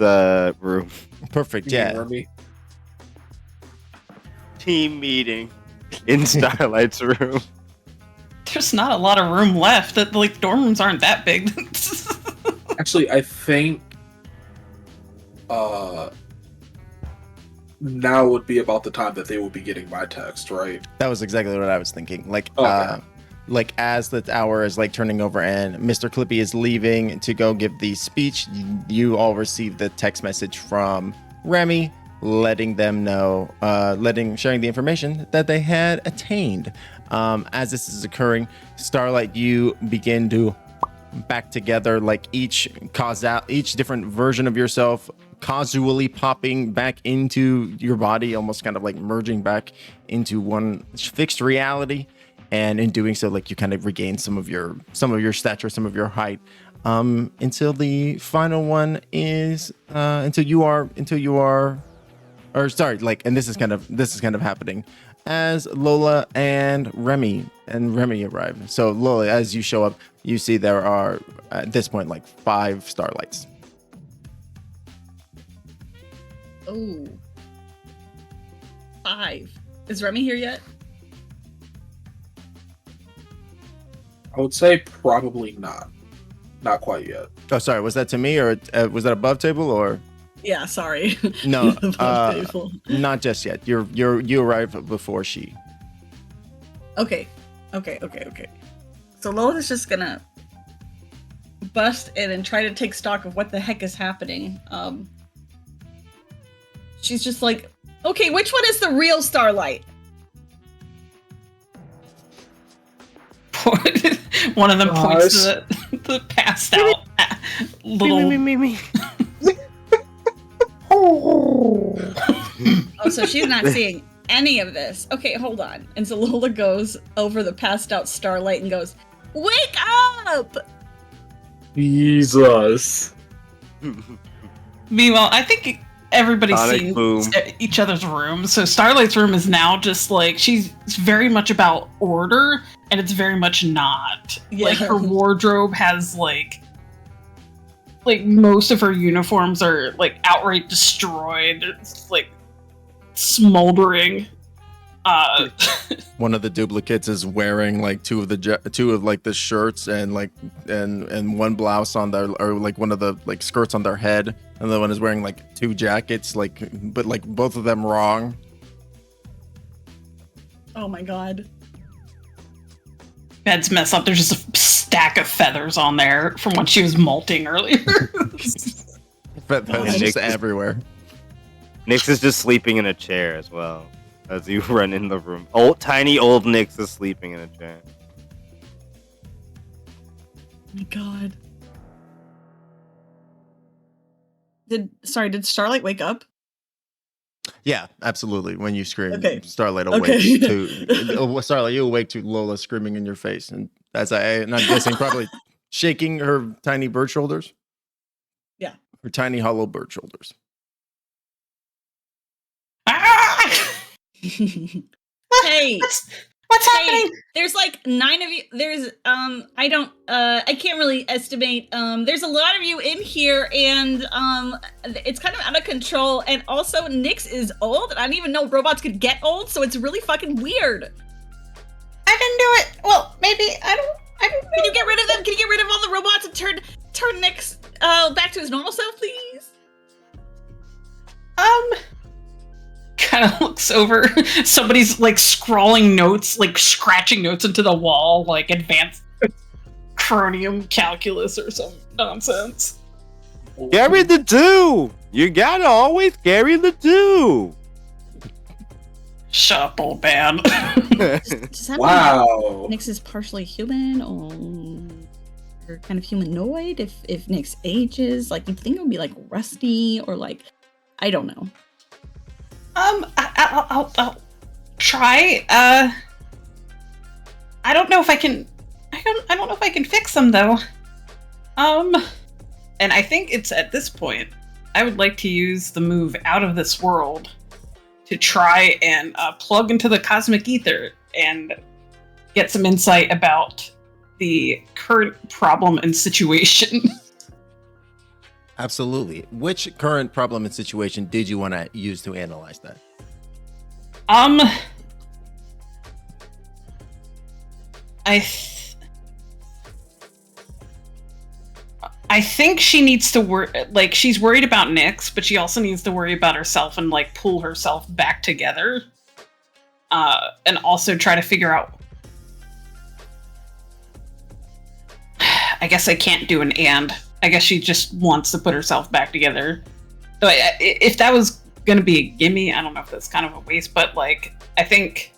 room. Perfect. You mean Yeah. Remy? Team meeting in Starlight's room. There's not a lot of room left. That like dorm rooms aren't that big. Actually, I think now would be about the time that they will be getting my text, right? That was exactly what I was thinking. Okay. Like as the hour is like turning over and Mr. Clippy is leaving to go give the speech, you all receive the text message from Remy letting them know, sharing the information that they had attained. As this is occurring, Starlight, you begin to back together, like each different version of yourself causally popping back into your body, almost kind of like merging back into one fixed reality. And in doing so, like you kind of regain some of your stature, some of your height, until the final one is until you are or sorry, like, and this is kind of happening as Lola and Remy arrive. So Lola, as you show up, you see there are at this point like 5 Starlights. Oh. 5. Is Remy here yet? I would say probably not. Not quite yet. Oh, sorry, was that to me or was that above table or? Yeah, sorry. No, Above table. not just yet. You arrive before she. Okay. So Lola's just gonna bust in and try to take stock of what the heck is happening. She's just like, okay, which one is the real Starlight? One of them points to the passed out little. Me. Oh, so she's not seeing any of this. Okay, hold on. And so Lola goes over the passed out Starlight and goes, "Wake up!" Jesus. Meanwhile, I think everybody's Sonic seen boom. each other's rooms. So Starlight's room is now just like she's very much about order, and it's very much not. Yeah. Like her wardrobe has like most of her uniforms are like outright destroyed. It's like smoldering. One of the duplicates is wearing like two of the shirts and one blouse on their, or like one of the like skirts on their head, and the one is wearing like 2 jackets, but like both of them wrong. Oh my god. Bed's messed up. There's just a stack of feathers on there from when she was molting earlier. Feathers just everywhere. Nix is just sleeping in a chair as well as you run in the room. Tiny old Nix is sleeping in a chair. Oh my god. Did Starlight wake up? Yeah, absolutely. When you scream, Okay. Starlight Okay. awakes to Starlight. You awake to Lola screaming in your face, and as I'm guessing, probably shaking her tiny bird shoulders. Yeah. Her tiny hollow bird shoulders. Ah! Hey, What's hey, happening? there's like 9 of you. There's I can't really estimate. There's a lot of you in here, and it's kind of out of control. And also, Nyx is old, and I didn't even know robots could get old, so it's really fucking weird. I didn't do it. Well, maybe I don't. Can you get rid of them? Can you get rid of all the robots and turn Nyx back to his normal self, please? Kind of looks over. Somebody's like scrawling notes, like scratching notes into the wall, like advanced cronium calculus or some nonsense. Carry the 2! You gotta always carry the 2! Shut up, old man. Does that mean Wow. Nyx is partially human or kind of humanoid? If Nyx ages, like you'd think it would be like rusty or like I don't know. I'll try. I don't know if I can. I don't know if I can fix them though. And I think it's at this point I would like to use the move Out of This World to try and plug into the cosmic ether and get some insight about the current problem and situation. Absolutely. Which current problem and situation did you want to use to analyze that? I think she needs to worry, like, she's worried about Nyx, but she also needs to worry about herself and, like, pull herself back together. And also try to figure out... I guess I can't do an and. I guess she just wants to put herself back together. So if that was gonna be a gimme, I don't know if that's kind of a waste, but, like, I think...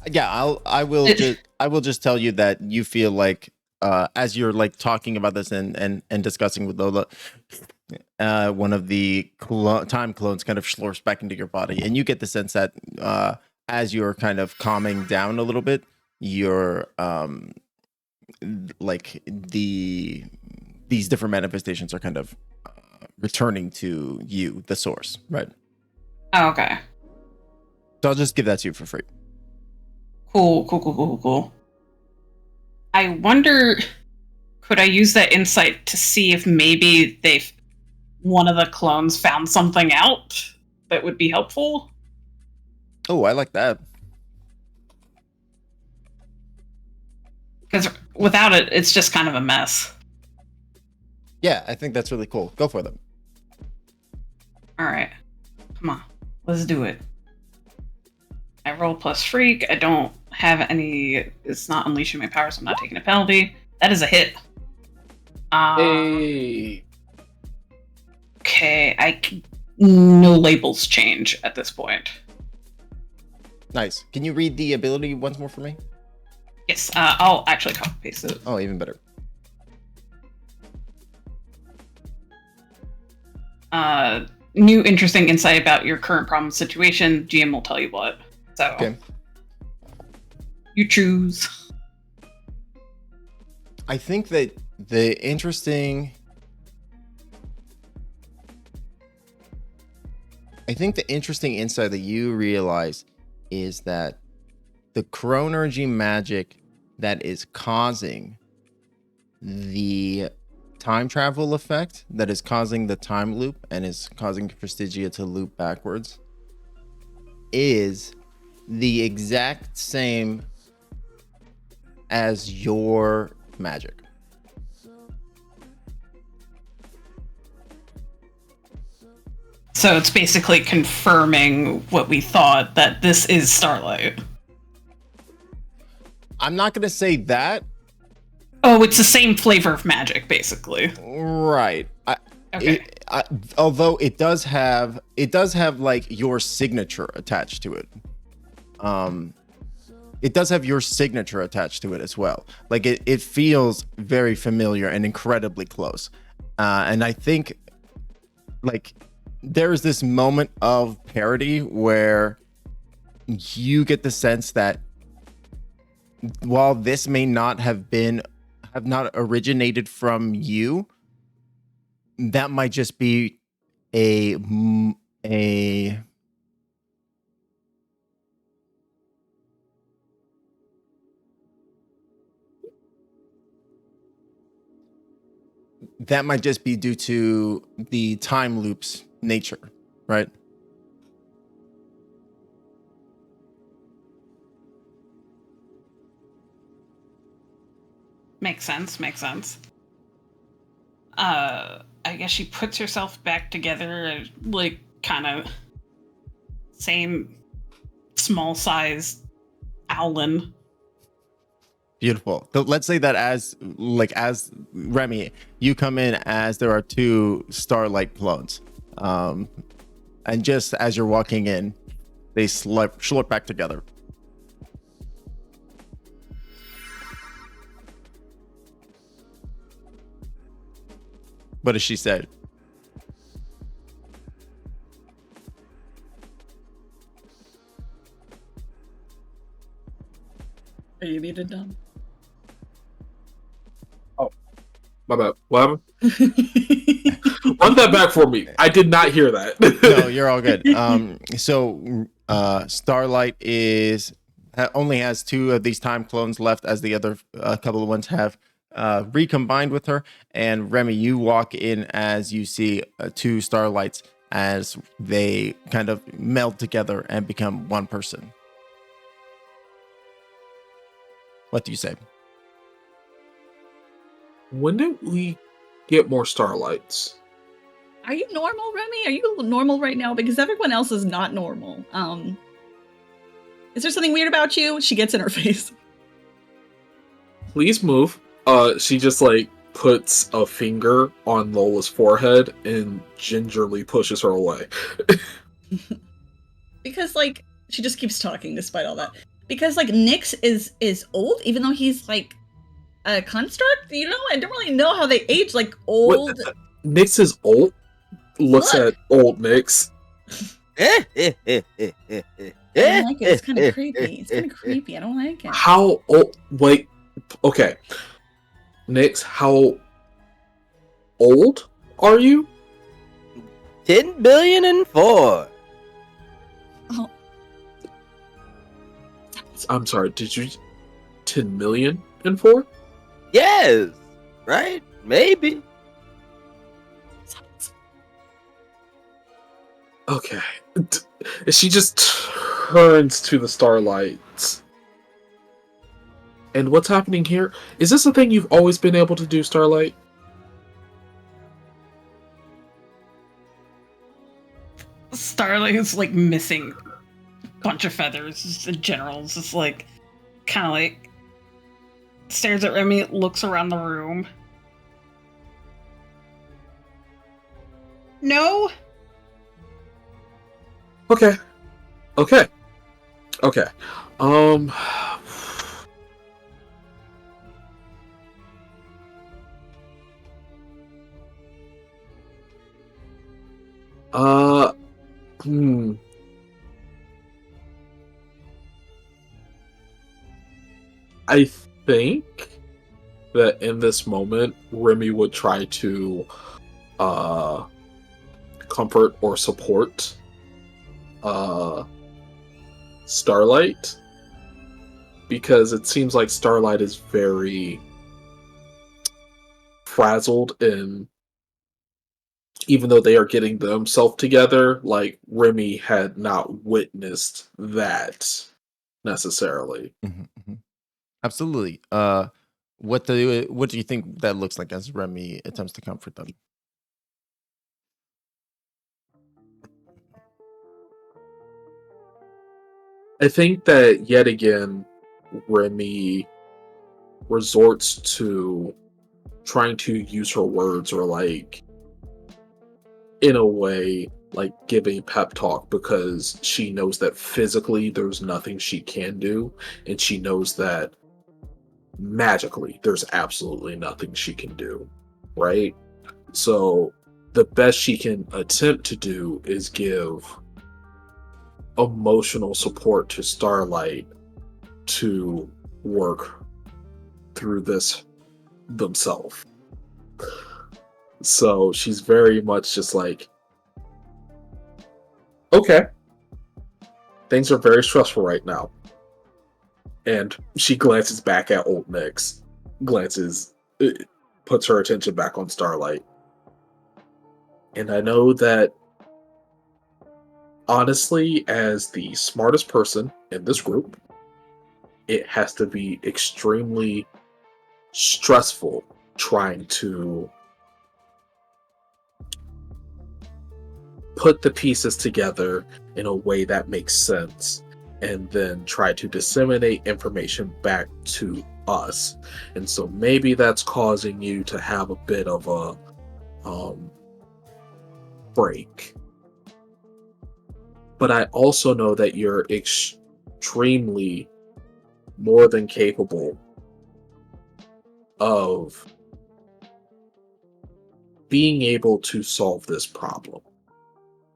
Yeah, I will just tell you that you feel like as you're like talking about this and discussing with Lola, one of the time clones kind of slurps back into your body, and you get the sense that as you're kind of calming down a little bit, you're like these different manifestations are kind of returning to you, the source, right? Oh, okay. So I'll just give that to you for free. Cool. I wonder, could I use that insight to see if maybe one of the clones found something out that would be helpful? Oh, I like that. Because without it, it's just kind of a mess. Yeah, I think that's really cool. Go for them. All right, come on, let's do it. I roll plus freak. I don't have any. It's not unleashing my power, so I'm not taking a penalty. That is a hit. Hey. Okay, no labels change at this point. Nice. Can you read the ability once more for me? Yes, I'll actually copy paste it. Oh, even better. New interesting insight about your current problem situation. GM will tell you what. So, Okay. You choose. I think that the interesting insight that you realize is that the chronergy magic that is causing the time travel effect, that is causing the time loop and is causing Prestigia to loop backwards, is the exact same as your magic. So it's basically confirming what we thought, that this is Starlight. I'm not going to say that. Oh, it's the same flavor of magic, basically. Right. Okay. Although it does have like your signature attached to it. It does have your signature attached to it as well. Like it feels very familiar and incredibly close. And I think like there is this moment of parody where you get the sense that while this may not have not originated from you, that might just be a that might just be due to the time loop's nature, right? Makes sense. I guess she puts herself back together, like, kind of same small size owlin. Beautiful. So let's say that as Remy, you come in as there are two Starlight clones, and just as you're walking in, they slurp back together. What does she say? Are you muted, Dom? My bad. What happened? Run that back for me. I did not hear that. No, you're all good. So Starlight only has two of these time clones left, as the other couple of ones have recombined with her. And Remy, you walk in as you see two Starlights as they kind of meld together and become one person. What do you say? When did we get more Starlights? Are you normal, Remy? Are you normal right now? Because everyone else is not normal. Is there something weird about you? She gets in her face. Please move. She just like puts a finger on Lola's forehead and gingerly pushes her away. Because like she just keeps talking despite all that. Because like Nyx is old, even though he's like a construct. You know, I don't really know how they age like old. Nyx is old. Looks Look. at old Nyx. I don't like it. It's kind of creepy. It's kind of creepy. I don't like it. How old? Wait. Okay. Nyx, how old are you? 10,000,000,004. Oh, I'm sorry. Did you 10,000,004? Yes, right? Maybe. Okay. She just turns to the Starlights. And what's happening here? Is this a thing you've always been able to do, Starlight? Starlight is like missing a bunch of feathers just in general. It's just like kind of like stares at Remy, looks around the room. No. Okay. Okay. Okay. Hmm. I think that in this moment, Remy would try to comfort or support Starlight, because it seems like Starlight is very frazzled, and even though they are getting themselves together, like Remy had not witnessed that necessarily. Absolutely. What do you think that looks like as Remy attempts to comfort them? I think that yet again, Remy resorts to trying to use her words, or like in a way like give a pep talk, because she knows that physically there's nothing she can do, and she knows that magically there's absolutely nothing she can do, right? So the best she can attempt to do is give emotional support to Starlight to work through this themselves. So she's very much just like, okay, things are very stressful right now. And she glances back at old Nyx, puts her attention back on Starlight. And I know that, honestly, as the smartest person in this group, it has to be extremely stressful trying to put the pieces together in a way that makes sense, and then try to disseminate information back to us. And so maybe that's causing you to have a bit of a break. But I also know that you're extremely more than capable of being able to solve this problem,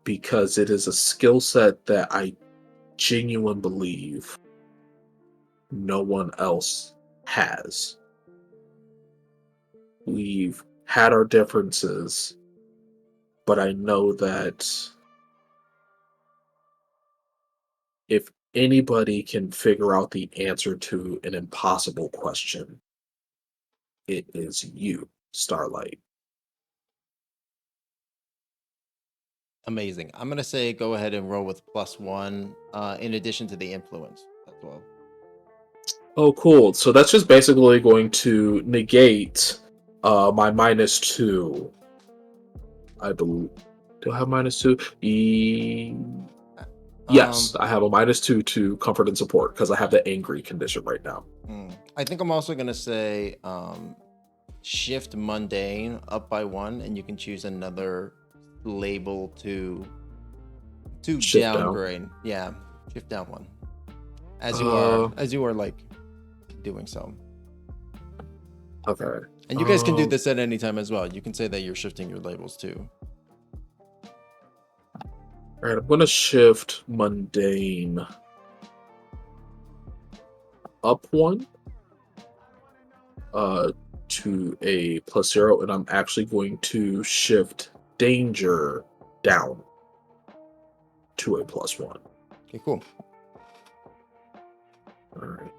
because it is a skill set that I genuinely believe no one else has. We've had our differences, but I know that if anybody can figure out the answer to an impossible question, it is you, Starlight. Amazing. I'm gonna say go ahead and roll with +1, in addition to the influence as well. Oh, cool. So that's just basically going to negate my -2. I believe. Do I have -2? Yes, I have a -2 to comfort and support because I have the angry condition right now. I think I'm also gonna say shift mundane up by 1, and you can choose another label to Shift down. downgrade. Yeah, shift down 1 as you are like doing so. Okay. And you guys can do this at any time as well. You can say that you're shifting your labels too. All right, I'm going to shift mundane up 1 to a +0, and I'm actually going to shift danger down to a +1. Okay, cool. All right.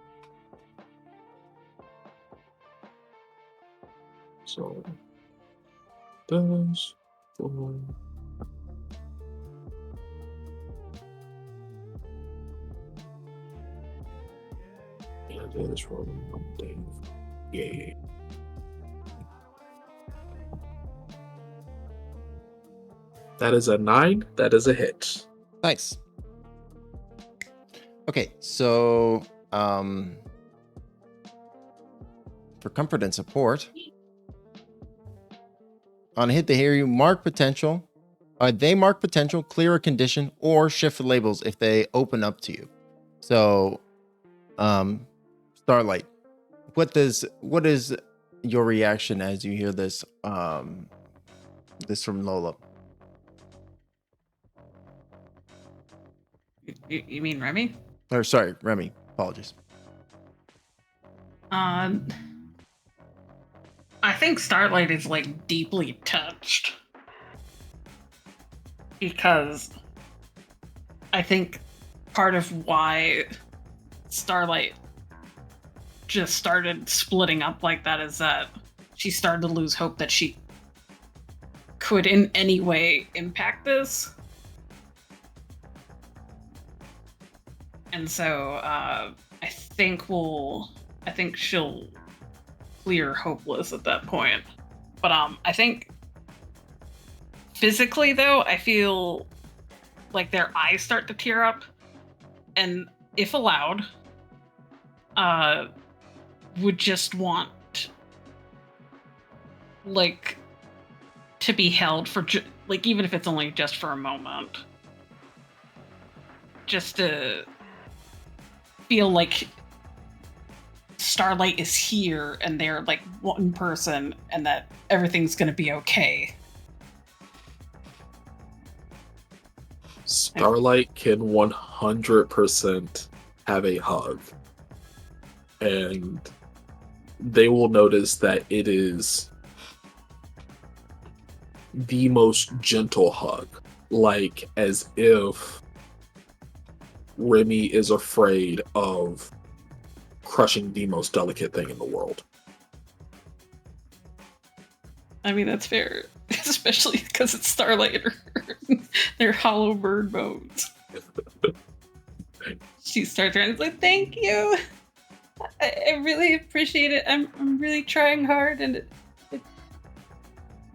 So those 4. Yeah, do this for one day. Yeah. That is a 9. That is a hit. Nice. Okay, so for comfort and support, on a hit to hear you, mark potential. They mark potential, clear a condition, or shift labels if they open up to you. So, Starlight, what is your reaction as you hear this? This from Lola. You mean Remy? Or sorry, Remy. Apologies. I think Starlight is like deeply touched because I think part of why Starlight just started splitting up like that is that she started to lose hope that she could in any way impact this. And so I think she'll clear hopeless at that point. But I think physically though, I feel like their eyes start to tear up, and if allowed, would just want like to be held for like, even if it's only just for a moment, just to feel like Starlight is here and they're like one person and that everything's gonna be okay. Starlight can 100% have a hug. And they will notice that it is the most gentle hug. Like as if Remy is afraid of crushing the most delicate thing in the world. I mean, that's fair. Especially because it's Starlight. They're hollow bird bones. She starts around like, thank you. I really appreciate it. I'm really trying hard, and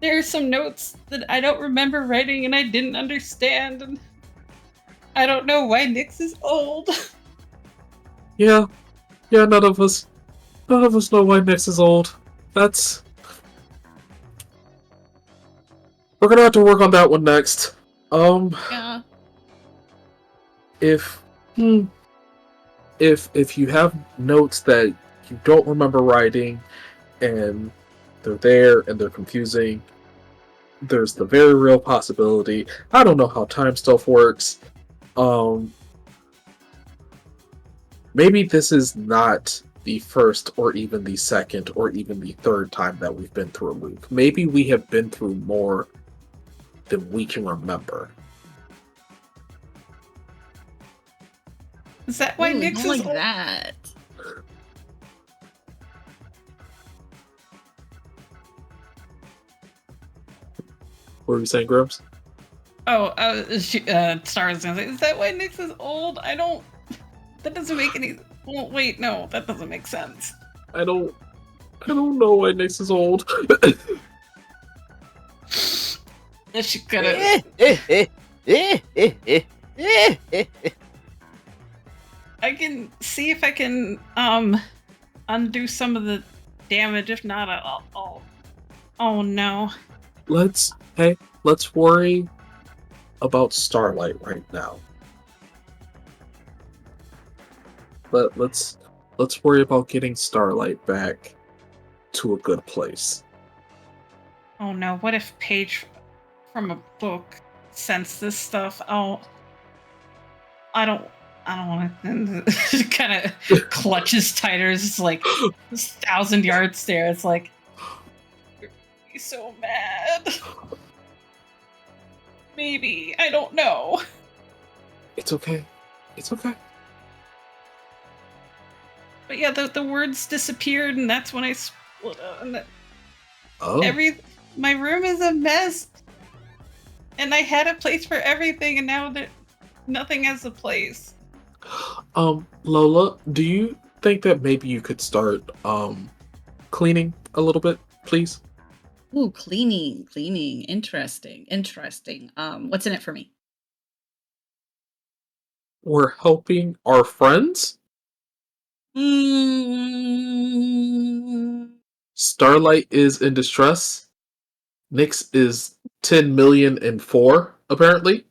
there are some notes that I don't remember writing and I didn't understand, and I don't know why Nyx is old. Yeah, none of us know why Nyx is old. We're gonna have to work on that one next. Yeah. If you have notes that you don't remember writing and they're there and they're confusing, there's the very real possibility. I don't know how time stuff works. Maybe this is not the first or even the second or even the third time that we've been through a loop. Maybe we have been through more than we can remember. Is that why Ooh, Nyx not is like old? that. What were you saying, Grumps? Oh, Star was gonna say, is that why Nyx is old? I don't. That doesn't make any. Well, wait, no, that doesn't make sense. I don't know why Nyx is old. She could have. I can see if I can undo some of the damage. If not, I'll. Oh no. Let's worry about Starlight right now. Let's worry about getting Starlight back to a good place. Oh no. What if Paige from a book sensed this stuff? Oh. I don't want to. Kind of clutches tighter. It's like this 1,000-yard stare. It's like, he's so mad. Maybe, I don't know. It's okay. But yeah, the words disappeared, and that's when I split up. And Oh. my room is a mess, and I had a place for everything, and now nothing has a place. Lola, do you think that maybe you could start cleaning a little bit, please? Ooh, cleaning. Interesting. What's in it for me? We're helping our friends? Starlight is in distress. Nyx is 10,000,004, apparently.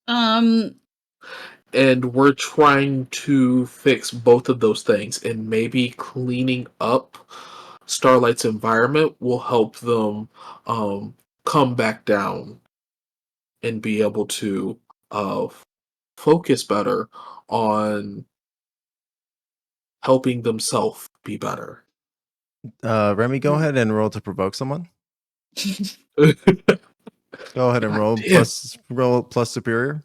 And we're trying to fix both of those things, and maybe cleaning up Starlight's environment will help them come back down and be able to focus better on helping themselves be better. Remy, go ahead and roll to provoke someone. Okay. Go ahead and God roll damn. plus superior.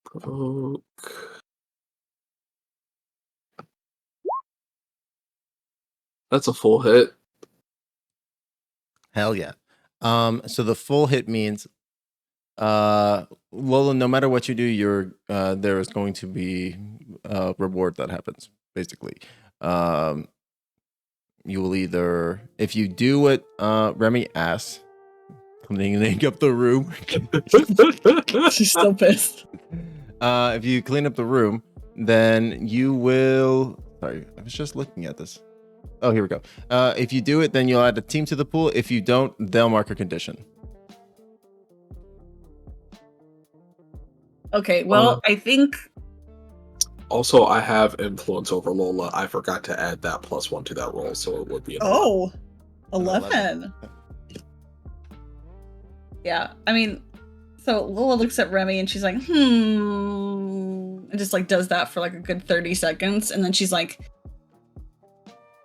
Provoke. That's a full hit. Hell yeah. So the full hit means Lola, no matter what you do, there is going to be a reward that happens, basically. You will either, if you do what Remy asks, cleaning up the room. She's still pissed. If you clean up the room, then you will. Sorry, I was just looking at this. Oh, here we go. If you do it, then you'll add a team to the pool. If you don't, they'll mark a condition. Okay, well, I think. Also, I have influence over Lola. I forgot to add that +1 to that roll, so it would be an 11. Yeah, I mean, so Lola looks at Remy and she's like, and just like does that for like a good 30 seconds, and then she's like,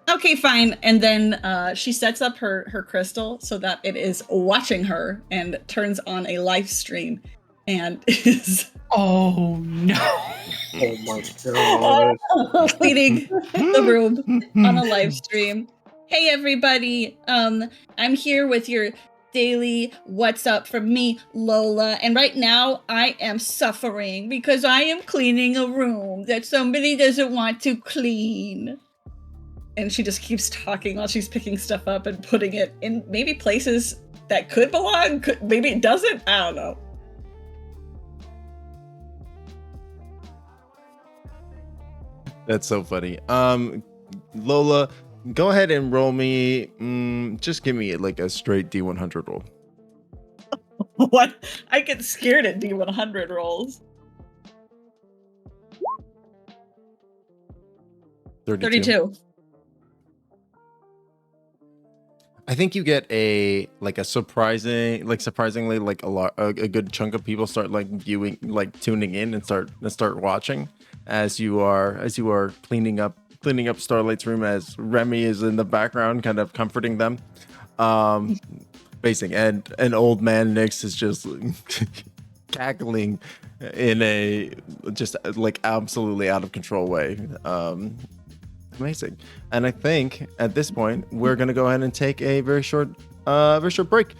okay, fine. And then she sets up her crystal so that it is watching her and turns on a live stream and is Oh no. Oh my god. cleaning the room on a live stream. Hey everybody, I'm here with your daily what's up from me, Lola. And right now I am suffering because I am cleaning a room that somebody doesn't want to clean. And she just keeps talking while she's picking stuff up and putting it in maybe places that could belong. Maybe it doesn't. I don't know. That's so funny. Lola, go ahead and roll me. Just give me like a straight D100 roll. What? I get scared at D100 rolls. 32. I think you get surprisingly a good chunk of people start like viewing, like tuning in and start watching as you are cleaning up Starlight's room, as Remy is in the background kind of comforting them. Basing, and an old man Nyx is just cackling in a just like absolutely out of control way. Amazing. And I think at this point we're gonna go ahead and take a very short break.